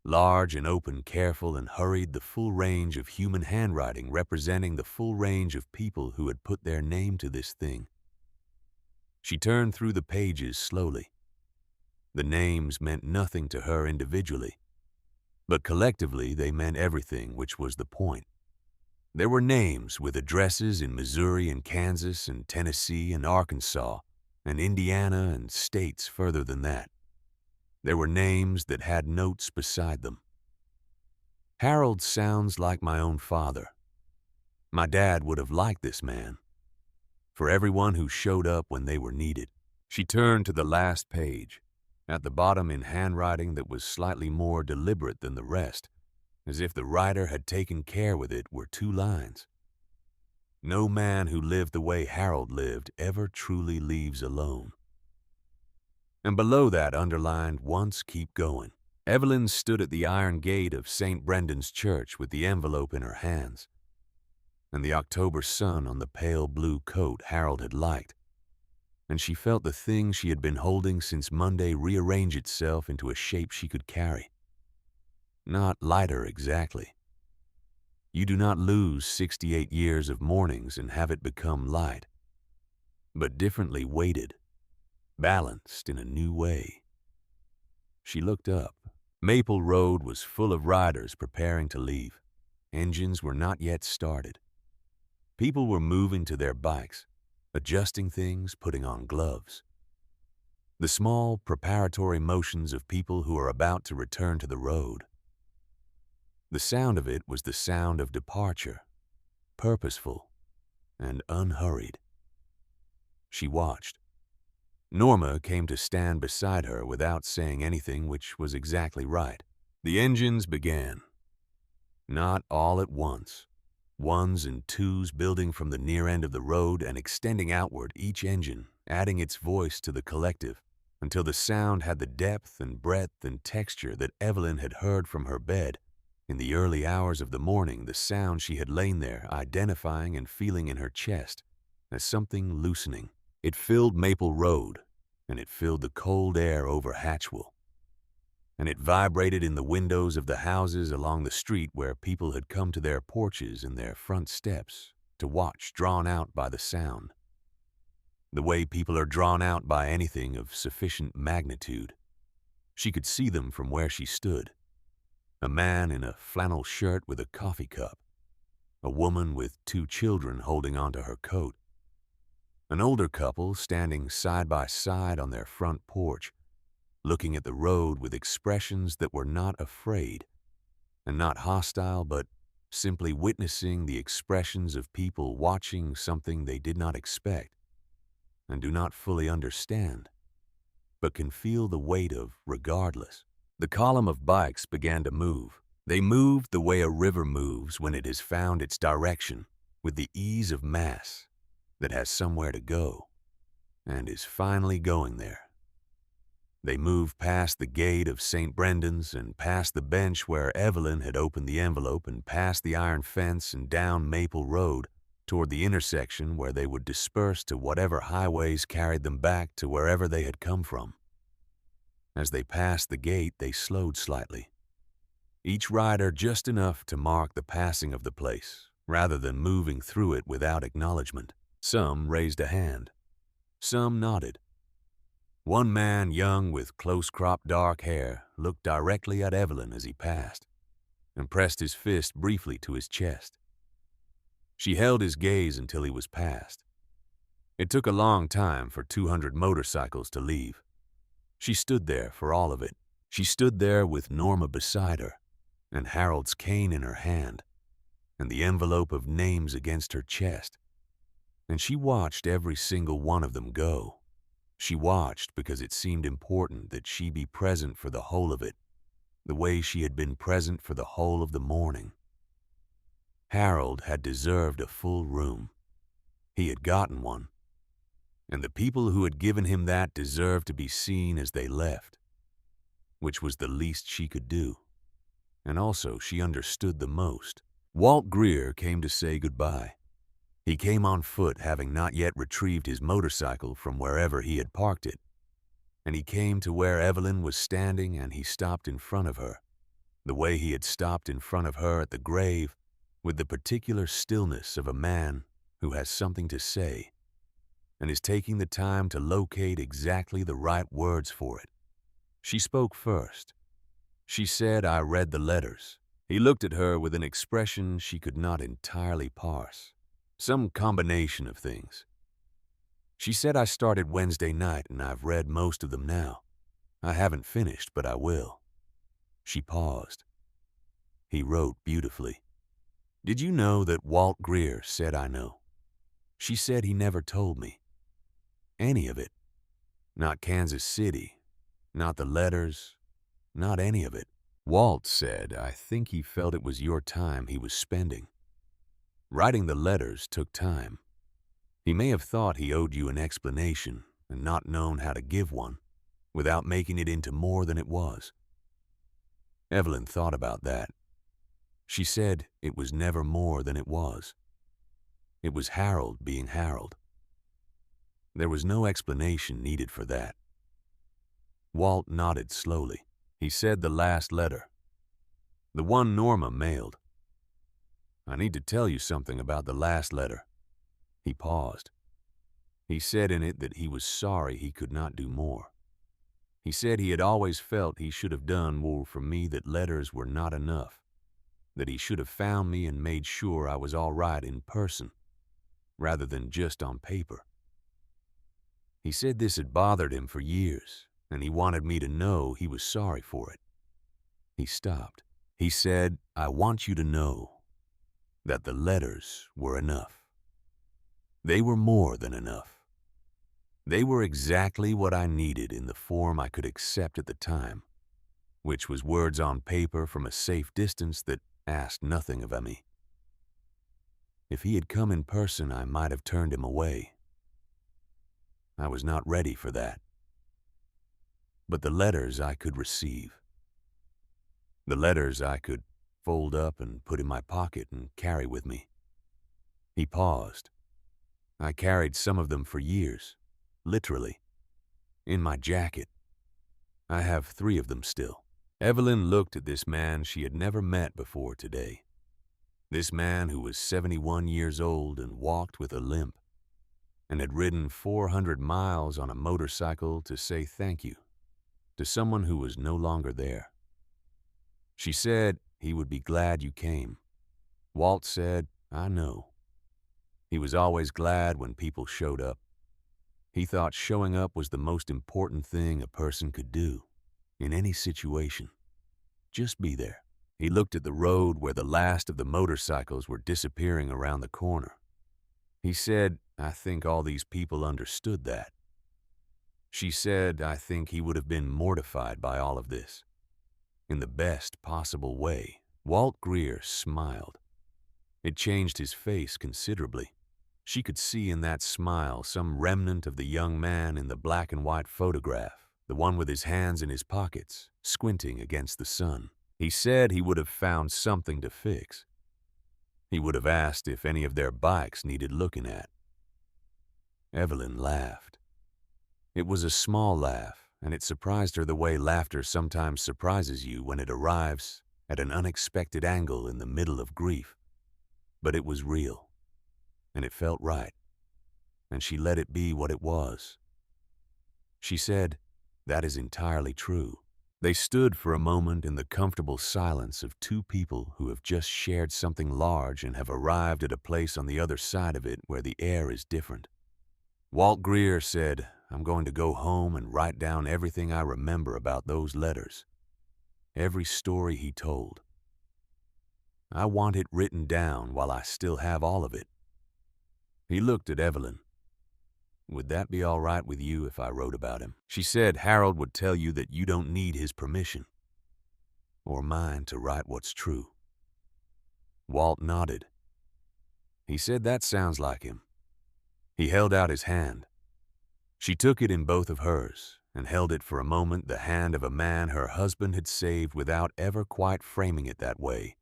Large and open, careful and hurried, the full range of human handwriting representing the full range of people who had put their name to this thing. She turned through the pages slowly. The names meant nothing to her individually, but collectively they meant everything, which was the point. There were names with addresses in Missouri and Kansas and Tennessee and Arkansas and Indiana and states further than that. There were names that had notes beside them. "Harold sounds like my own father. My dad would have liked this man. For everyone who showed up when they were needed." She turned to the last page, at the bottom in handwriting that was slightly more deliberate than the rest, as if the writer had taken care with it, were 2 lines. "No man who lived the way Harold lived ever truly leaves alone." And below that, underlined, "Once keep going." Evelyn stood at the iron gate of St. Brendan's Church with the envelope in her hands, and the October sun on the pale blue coat Harold had liked, and she felt the thing she had been holding since Monday rearrange itself into a shape she could carry. Not lighter exactly. You do not lose 68 years of mornings and have it become light, but differently weighted, balanced in a new way. She looked up. Maple Road was full of riders preparing to leave. Engines were not yet started. People were moving to their bikes, adjusting things, putting on gloves. The small preparatory motions of people who are about to return to the road. The sound of it was the sound of departure, purposeful and unhurried. She watched. Norma came to stand beside her without saying anything, which was exactly right. The engines began. Not all at once. Ones and twos building from the near end of the road and extending outward, each engine adding its voice to the collective, until the sound had the depth and breadth and texture that Evelyn had heard from her bed in the early hours of the morning, the sound she had lain there identifying and feeling in her chest as something loosening. It filled Maple Road, and it filled the cold air over Hatchwell, and it vibrated in the windows of the houses along the street where people had come to their porches and their front steps to watch, drawn out by the sound. The way people are drawn out by anything of sufficient magnitude. She could see them from where she stood. A man in a flannel shirt with a coffee cup. A woman with 2 children holding onto her coat. An older couple standing side by side on their front porch, looking at the road with expressions that were not afraid and not hostile, but simply witnessing the expressions of people watching something they did not expect and do not fully understand, but can feel the weight of regardless. The column of bikes began to move. They moved the way a river moves when it has found its direction, with the ease of mass that has somewhere to go and is finally going there. They moved past the gate of St. Brendan's and past the bench where Evelyn had opened the envelope and past the iron fence and down Maple Road toward the intersection where they would disperse to whatever highways carried them back to wherever they had come from. As they passed the gate, they slowed slightly, each rider just enough to mark the passing of the place, rather than moving through it without acknowledgement. Some raised a hand. Some nodded. One man, young with close-cropped dark hair, looked directly at Evelyn as he passed and pressed his fist briefly to his chest. She held his gaze until he was past. It took a long time for 200 motorcycles to leave. She stood there for all of it. She stood there with Norma beside her, and Harold's cane in her hand, and the envelope of names against her chest. And she watched every single one of them go. She watched because it seemed important that she be present for the whole of it, the way she had been present for the whole of the morning. Harold had deserved a full room. He had gotten one. And the people who had given him that deserved to be seen as they left, which was the least she could do. And also, she understood the most. Walt Greer came to say goodbye. He came on foot, having not yet retrieved his motorcycle from wherever he had parked it. And he came to where Evelyn was standing, and he stopped in front of her, the way he had stopped in front of her at the grave, with the particular stillness of a man who has something to say and is taking the time to locate exactly the right words for it. She spoke first. She said, "I read the letters." He looked at her with an expression she could not entirely parse. Some combination of things. She said, "I started Wednesday night and I've read most of them now. I haven't finished, but I will." She paused. He wrote beautifully. "Did you know that Walt Greer said I know?" She said he never told me. Any of it. Not Kansas City. Not the letters. Not any of it. Walt said, "I think he felt it was your time he was spending. Writing the letters took time. He may have thought he owed you an explanation and not known how to give one without making it into more than it was." Evelyn thought about that. She said it was never more than it was. It was Harold being Harold. There was no explanation needed for that. Walt nodded slowly. He said the last letter. The one Norma mailed. "I need to tell you something about the last letter." He paused. He said in it that he was sorry he could not do more. He said he had always felt he should have done more for me, that letters were not enough, that he should have found me and made sure I was all right in person, rather than just on paper. He said this had bothered him for years, and he wanted me to know he was sorry for it. He stopped. He said, "I want you to know that the letters were enough. They were more than enough. They were exactly what I needed in the form I could accept at the time, which was words on paper from a safe distance that asked nothing of me. If he had come in person, I might have turned him away. I was not ready for that. But the letters I could receive. The letters I could fold up and put in my pocket and carry with me." He paused. "I carried some of them for years, literally, in my jacket. I have 3 of them still." Evelyn looked at this man she had never met before today. This man who was 71 years old and walked with a limp, and had ridden 400 miles on a motorcycle to say thank you to someone who was no longer there. She said, "He would be glad you came." Walt said, "I know." He was always glad when people showed up. He thought showing up was the most important thing a person could do, in any situation. Just be there. He looked at the road where the last of the motorcycles were disappearing around the corner. He said, "I think all these people understood that." She said, "I think he would have been mortified by all of this, in the best possible way." Walt Greer smiled. It changed his face considerably. She could see in that smile some remnant of the young man in the black and white photograph, the one with his hands in his pockets, squinting against the sun. He said he would have found something to fix. He would have asked if any of their bikes needed looking at. Evelyn laughed. It was a small laugh, and it surprised her the way laughter sometimes surprises you when it arrives at an unexpected angle in the middle of grief. But it was real, and it felt right, and she let it be what it was. She said, "That is entirely true." They stood for a moment in the comfortable silence of two people who have just shared something large and have arrived at a place on the other side of it where the air is different. Walt Greer said, "I'm going to go home and write down everything I remember about those letters. Every story he told. I want it written down while I still have all of it." He looked at Evelyn. "Would that be all right with you if I wrote about him?" She said, "Harold would tell you that you don't need his permission or mine to write what's true." Walt nodded. He said, "That sounds like him." He held out his hand. She took it in both of hers and held it for a moment, the hand of a man her husband had saved without ever quite framing it that way,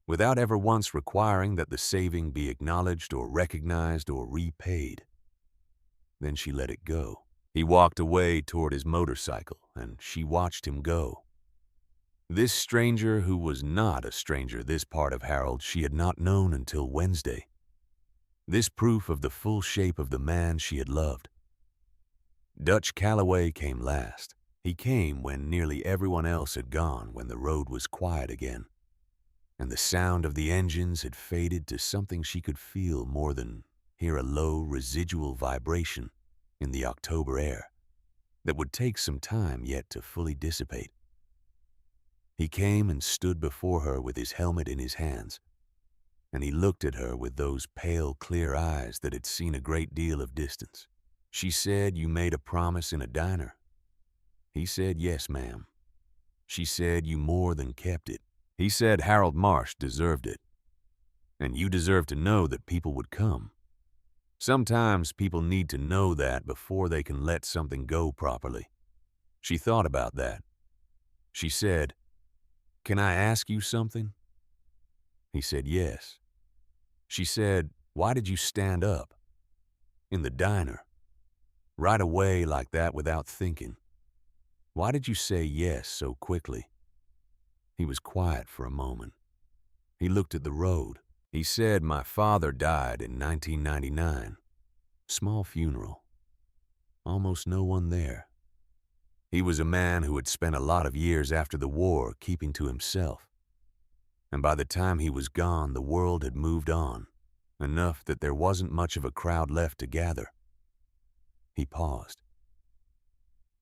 without ever once requiring that the saving be acknowledged or recognized or repaid. Then she let it go. He walked away toward his motorcycle, and she watched him go. This stranger, who was not a stranger, this part of Harold she had not known until Wednesday. This proof of the full shape of the man she had loved. Dutch Calloway came last. He came when nearly everyone else had gone, when the road was quiet again, and the sound of the engines had faded to something she could feel more than hear, a low residual vibration in the October air that would take some time yet to fully dissipate. He came and stood before her with his helmet in his hands, and he looked at her with those pale, clear eyes that had seen a great deal of distance. She said, "You made a promise in a diner." He said, "Yes, ma'am." She said, "You more than kept it." He said, "Harold Marsh deserved it. And you deserve to know that people would come. Sometimes people need to know that before they can let something go properly." She thought about that. She said, "Can I ask you something?" He said, "Yes." She said, "Why did you stand up? In the diner? Right away like that without thinking? Why did you say yes so quickly?" He was quiet for a moment. He looked at the road. He said, "My father died in 1999. Small funeral. Almost no one there. He was a man who had spent a lot of years after the war keeping to himself. And by the time he was gone, the world had moved on, enough that there wasn't much of a crowd left to gather." He paused.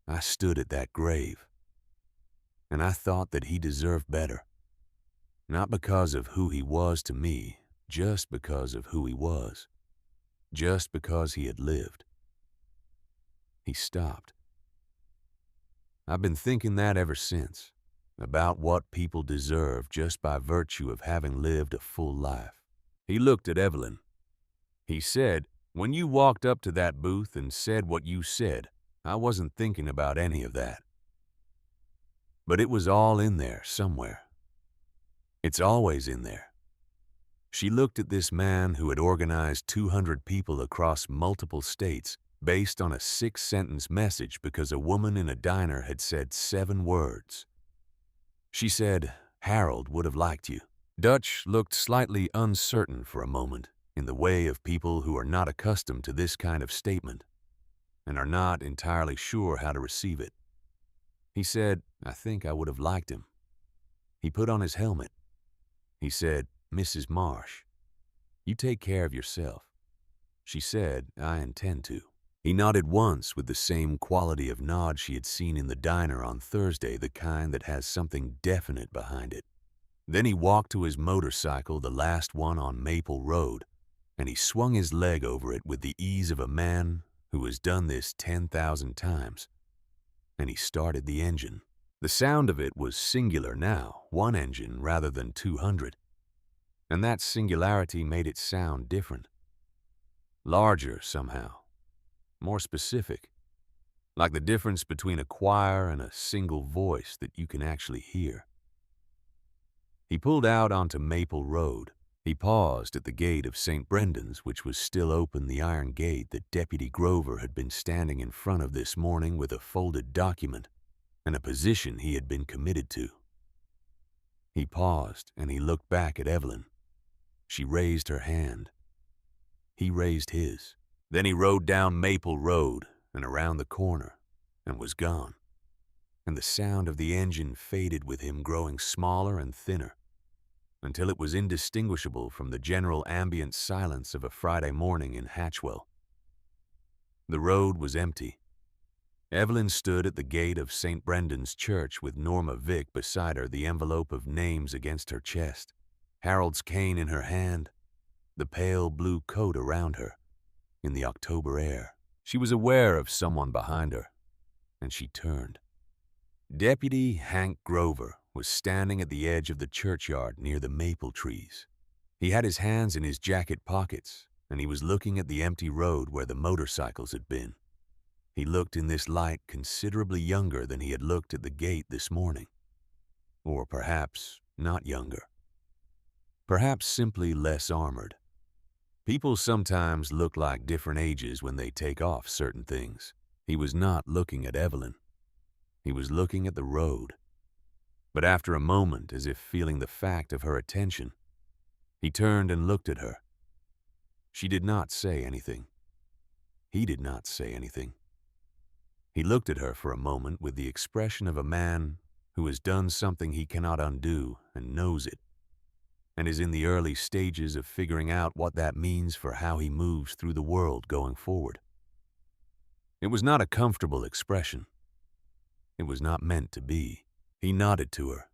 "I stood at that grave, and I thought that he deserved better. Not because of who he was to me, just because of who he was. Just because he had lived." He stopped. "I've been thinking that ever since, about what people deserve just by virtue of having lived a full life." He looked at Evelyn. He said, "When you walked up to that booth and said what you said, I wasn't thinking about any of that. But it was all in there somewhere. It's always in there." She looked at this man who had organized 200 people across multiple states based on a 6-sentence message because a woman in a diner had said 7 words. She said, "Harold would have liked you." Dutch looked slightly uncertain for a moment, in the way of people who are not accustomed to this kind of statement and are not entirely sure how to receive it. He said, "I think I would have liked him." He put on his helmet. He said, "Mrs. Marsh, you take care of yourself." She said, "I intend to." He nodded once with the same quality of nod she had seen in the diner on Thursday, the kind that has something definite behind it. Then he walked to his motorcycle, the last one on Maple Road, and he swung his leg over it with the ease of a man who has done this 10,000 times. And he started the engine. The sound of it was singular now, one engine rather than 200. And that singularity made it sound different. Larger somehow. More specific. Like the difference between a choir and a single voice that you can actually hear. He pulled out onto Maple Road. He paused at the gate of St. Brendan's, which was still open, the iron gate that Deputy Grover had been standing in front of this morning with a folded document and a position he had been committed to. He paused and he looked back at Evelyn. She raised her hand. He raised his. Then he rode down Maple Road and around the corner and was gone. and the sound of the engine faded with him growing smaller and thinner, until it was indistinguishable from the general ambient silence of a Friday morning in Hatchwell. The road was empty. Evelyn stood at the gate of St. Brendan's Church with Norma Vick beside her, the envelope of names against her chest, Harold's cane in her hand, the pale blue coat around her, in the October air. She was aware of someone behind her, and she turned. Deputy Hank Grover was standing at the edge of the churchyard near the maple trees. He had his hands in his jacket pockets, and he was looking at the empty road where the motorcycles had been. He looked in this light considerably younger than he had looked at the gate this morning. Or perhaps not younger. Perhaps simply less armored. People sometimes look like different ages when they take off certain things. He was not looking at Evelyn. He was looking at the road. But after a moment, as if feeling the fact of her attention, he turned and looked at her. She did not say anything. He did not say anything. He looked at her for a moment with the expression of a man who has done something he cannot undo and knows it, and is in the early stages of figuring out what that means for how he moves through the world going forward. It was not a comfortable expression. It was not meant to be. He nodded to her.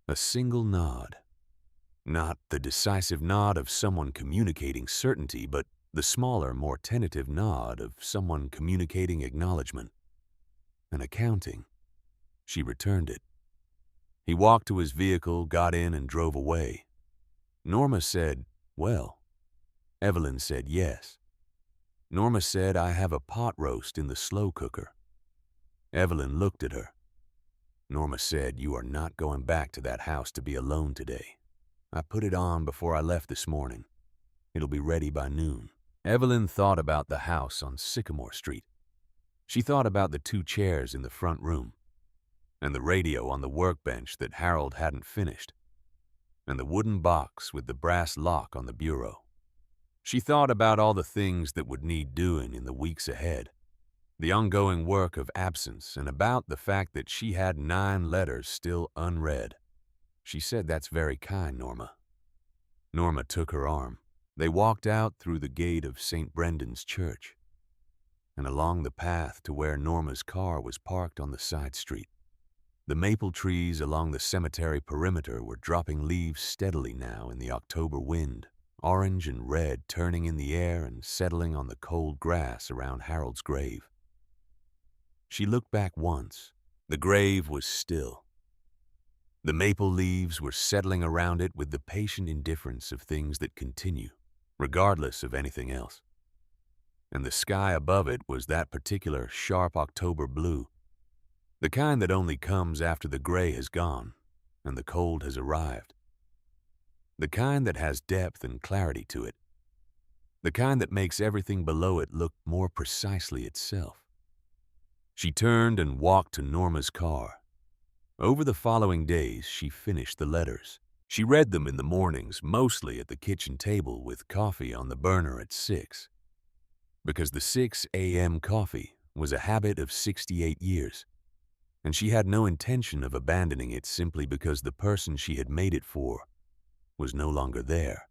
A single nod. Not the decisive nod of someone communicating certainty, but the smaller, more tentative nod of someone communicating acknowledgement. An accounting. She returned it. He walked to his vehicle, got in, and drove away. Norma said, "Well." Evelyn said, "Yes." Norma said, "I have a pot roast in the slow cooker." Evelyn looked at her. Norma said, "You are not going back to that house to be alone today. I put it on before I left this morning. It'll be ready by noon." Evelyn thought about the house on Sycamore Street. She thought about the 2 chairs in the front room, and the radio on the workbench that Harold hadn't finished, and the wooden box with the brass lock on the bureau. She thought about all the things that would need doing in the weeks ahead, the ongoing work of absence, and about the fact that she had 9 letters still unread. She said, "That's very kind, Norma." Norma took her arm. They walked out through the gate of St. Brendan's Church and along the path to where Norma's car was parked on the side street. The maple trees along the cemetery perimeter were dropping leaves steadily now in the October wind, orange and red turning in the air and settling on the cold grass around Harold's grave. She looked back once. The grave was still. The maple leaves were settling around it with the patient indifference of things that continue, regardless of anything else. And the sky above it was that particular sharp October blue, the kind that only comes after the gray has gone and the cold has arrived. The kind that has depth and clarity to it. The kind that makes everything below it look more precisely itself. She turned and walked to Norma's car. Over the following days, she finished the letters. She read them in the mornings, mostly at the kitchen table with coffee on the burner at 6. Because the 6 a.m. coffee was a habit of 68 years, and she had no intention of abandoning it simply because the person she had made it for was no longer there.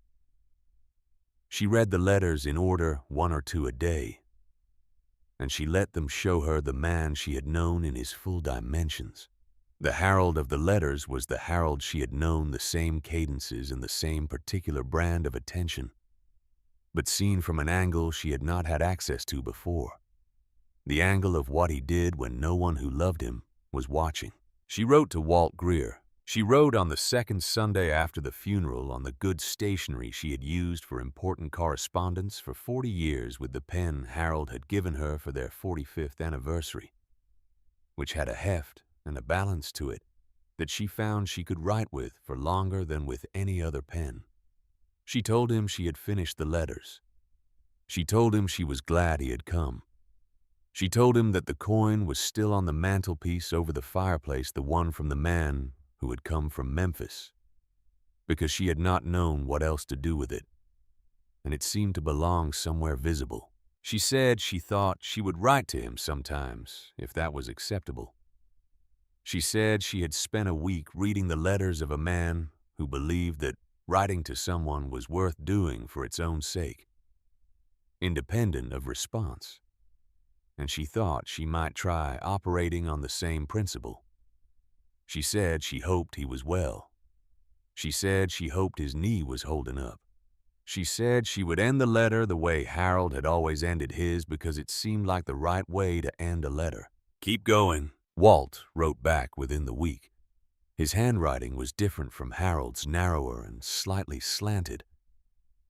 She read the letters in order, 1 or 2 a day, and she let them show her the man she had known in his full dimensions. The Harold of the letters was the Harold she had known, the same cadences and the same particular brand of attention, but seen from an angle she had not had access to before. The angle of what he did when no one who loved him was watching. She wrote to Walt Greer. She wrote on the 2nd Sunday after the funeral on the good stationery she had used for important correspondence for 40 years with the pen Harold had given her for their 45th anniversary, which had a heft and a balance to it that she found she could write with for longer than with any other pen. She told him she had finished the letters. She told him she was glad he had come. She told him that the coin was still on the mantelpiece over the fireplace, the one from the man who had come from Memphis, because she had not known what else to do with it, and it seemed to belong somewhere visible. She said she thought she would write to him sometimes, if that was acceptable. She said she had spent a week reading the letters of a man who believed that writing to someone was worth doing for its own sake, independent of response, and she thought she might try operating on the same principle. She said she hoped he was well. She said she hoped his knee was holding up. She said she would end the letter the way Harold had always ended his because it seemed like the right way to end a letter. "Keep going," Walt wrote back within the week. His handwriting was different from Harold's, narrower and slightly slanted,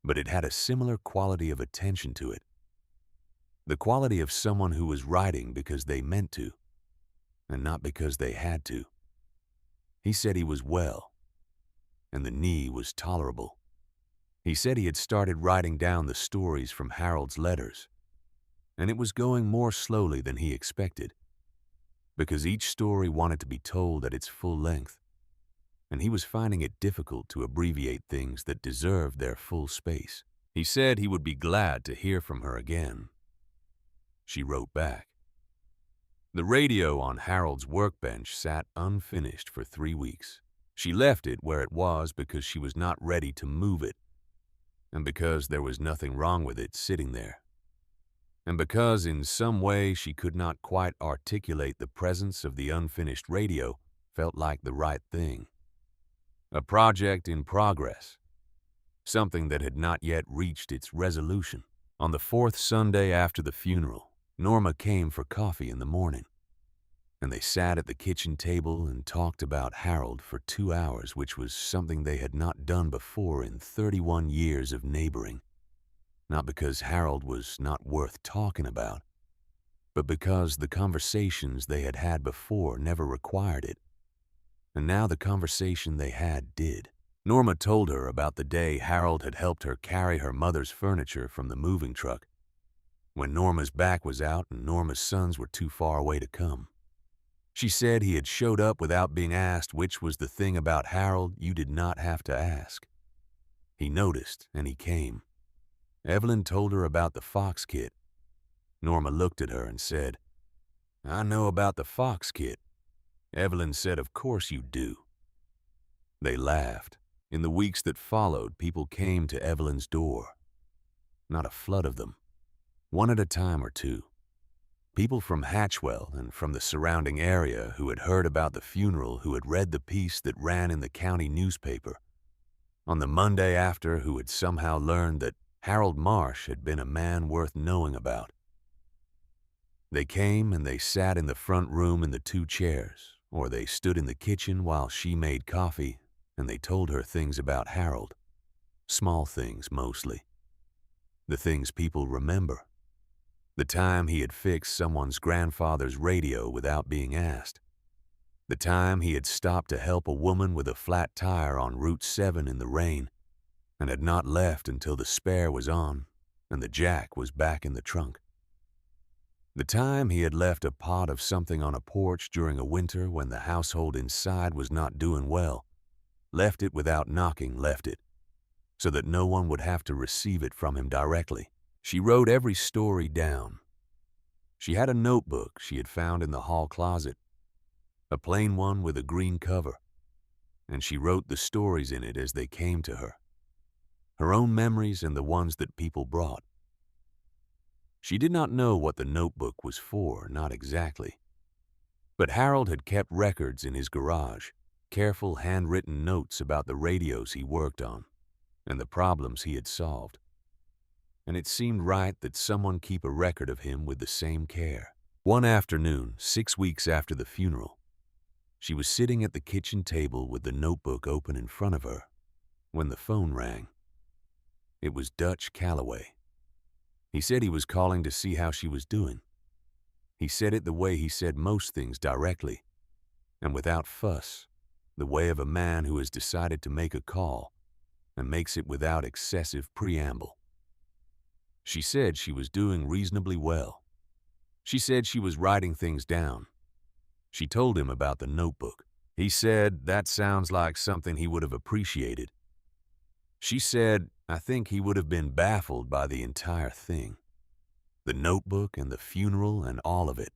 but it had a similar quality of attention to it. The quality of someone who was writing because they meant to, and not because they had to. He said he was well, and the knee was tolerable. He said he had started writing down the stories from Harold's letters, and it was going more slowly than he expected, because each story wanted to be told at its full length, and he was finding it difficult to abbreviate things that deserved their full space. He said he would be glad to hear from her again. She wrote back. The radio on Harold's workbench sat unfinished for 3 weeks. She left it where it was because she was not ready to move it, and because there was nothing wrong with it sitting there, and because in some way she could not quite articulate the presence of the unfinished radio felt like the right thing. A project in progress, something that had not yet reached its resolution. On the 4th Sunday after the funeral, Norma came for coffee in the morning, and they sat at the kitchen table and talked about Harold for 2 hours, which was something they had not done before in 31 years of neighboring. Not because Harold was not worth talking about, but because the conversations they had had before never required it, and now the conversation they had did. Norma told her about the day Harold had helped her carry her mother's furniture from the moving truck, when Norma's back was out and Norma's sons were too far away to come. She said he had showed up without being asked, which was the thing about Harold you did not have to ask. He noticed, and he came. Evelyn told her about the Fox kit. Norma looked at her and said, "I know about the Fox kit." Evelyn said, "Of course you do." They laughed. In the weeks that followed, people came to Evelyn's door. Not a flood of them. One at a time or two. People from Hatchwell and from the surrounding area who had heard about the funeral, who had read the piece that ran in the county newspaper. On the Monday after, who had somehow learned that Harold Marsh had been a man worth knowing about. They came and they sat in the front room in the 2 chairs, or they stood in the kitchen while she made coffee, and they told her things about Harold. Small things, mostly. The things people remember. The time he had fixed someone's grandfather's radio without being asked. The time he had stopped to help a woman with a flat tire on Route 7 in the rain, and had not left until the spare was on and the jack was back in the trunk. The time he had left a pot of something on a porch during a winter when the household inside was not doing well, left it without knocking, left it, so that no one would have to receive it from him directly. She wrote every story down. She had a notebook she had found in the hall closet, a plain one with a green cover, and she wrote the stories in it as they came to her, her own memories and the ones that people brought. She did not know what the notebook was for, not exactly. But Harold had kept records in his garage, careful handwritten notes about the radios he worked on and the problems he had solved. And it seemed right that someone keep a record of him with the same care. One afternoon, 6 weeks after the funeral, she was sitting at the kitchen table with the notebook open in front of her when the phone rang. It was Dutch Calloway. He said he was calling to see how she was doing. He said it the way he said most things, directly and without fuss, the way of a man who has decided to make a call and makes it without excessive preamble. She said she was doing reasonably well. She said she was writing things down. She told him about the notebook. He said that sounds like something he would have appreciated. She said, I think he would have been baffled by the entire thing. The notebook and the funeral and all of it.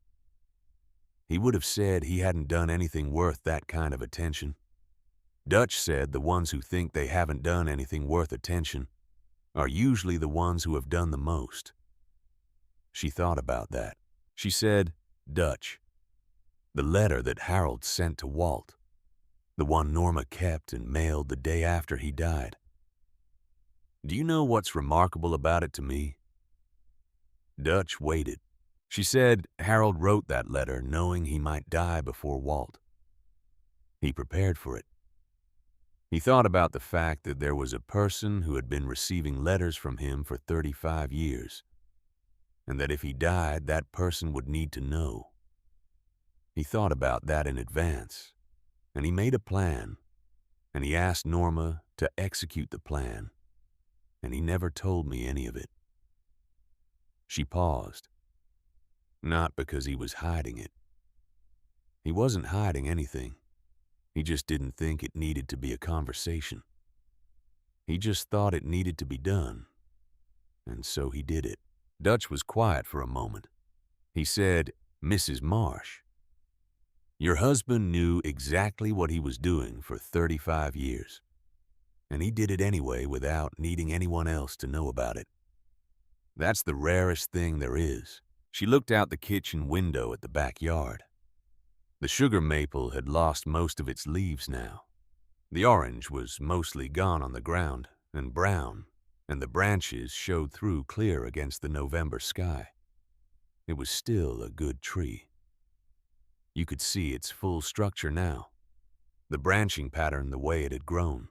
he would have said he hadn't done anything worth that kind of attention. Dutch said the ones who think they haven't done anything worth attention are usually the ones who have done the most. She thought about that. She said, "Dutch, the letter that Harold sent to Walt, the one Norma kept and mailed the day after he died. Do you know what's remarkable about it to me?" Dutch waited. She said Harold wrote that letter knowing he might die before Walt. He prepared for it. He thought about the fact that there was a person who had been receiving letters from him for 35 years, and that if he died, that person would need to know. He thought about that in advance, and he made a plan, and he asked Norma to execute the plan, and he never told me any of it. She paused. Not because he was hiding it. He wasn't hiding anything. He just didn't think it needed to be a conversation. He just thought it needed to be done, and so he did it. Dutch was quiet for a moment. He said, "Mrs. Marsh, your husband knew exactly what he was doing for 35 years, and he did it anyway without needing anyone else to know about it. That's the rarest thing there is." She looked out the kitchen window at the backyard. The sugar maple had lost most of its leaves now. The orange was mostly gone on the ground and brown, and the branches showed through clear against the November sky. It was still a good tree. You could see its full structure now, the branching pattern the way it had grown.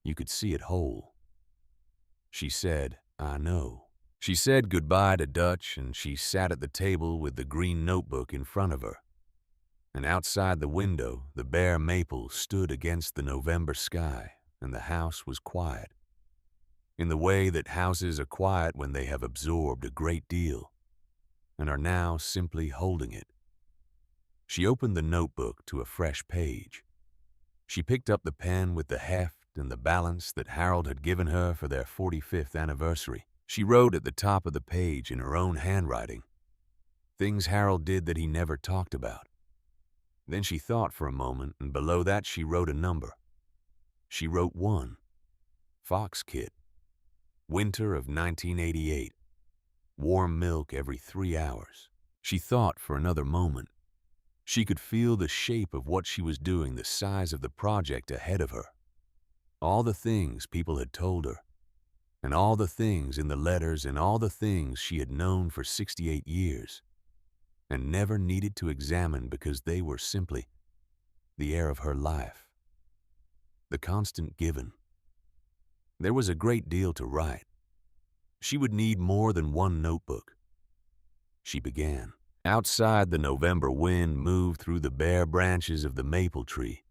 You could see it whole. She said, "I know." She said goodbye to Dutch, and she sat at the table with the green notebook in front of her. And outside the window, the bare maple stood against the November sky, and the house was quiet. In the way that houses are quiet when they have absorbed a great deal, and are now simply holding it. She opened the notebook to a fresh page. She picked up the pen with the heft and the balance that Harold had given her for their 45th anniversary. She wrote at the top of the page in her own handwriting, things Harold did that he never talked about. Then she thought for a moment, and below that she wrote a number. She wrote 1. Fox Kit. Winter of 1988. Warm milk every 3 hours. She thought for another moment. She could feel the shape of what she was doing, the size of the project ahead of her. All the things people had told her, and all the things in the letters, and all the things she had known for 68 years, and never needed to examine because they were simply the air of her life, the constant given. There was a great deal to write. She would need more than one notebook. She began. Outside, the November wind moved through the bare branches of the maple tree,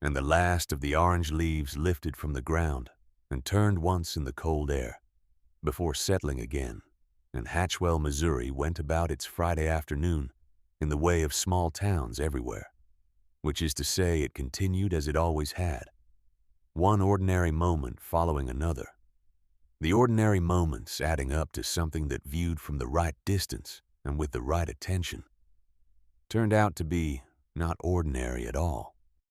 and the last of the orange leaves lifted from the ground and turned once in the cold air, before settling again, and Hatchwell, Missouri went about its Friday afternoon in the way of small towns everywhere, which is to say it continued as it always had, one ordinary moment following another, the ordinary moments adding up to something that, viewed from the right distance and with the right attention, turned out to be not ordinary at all.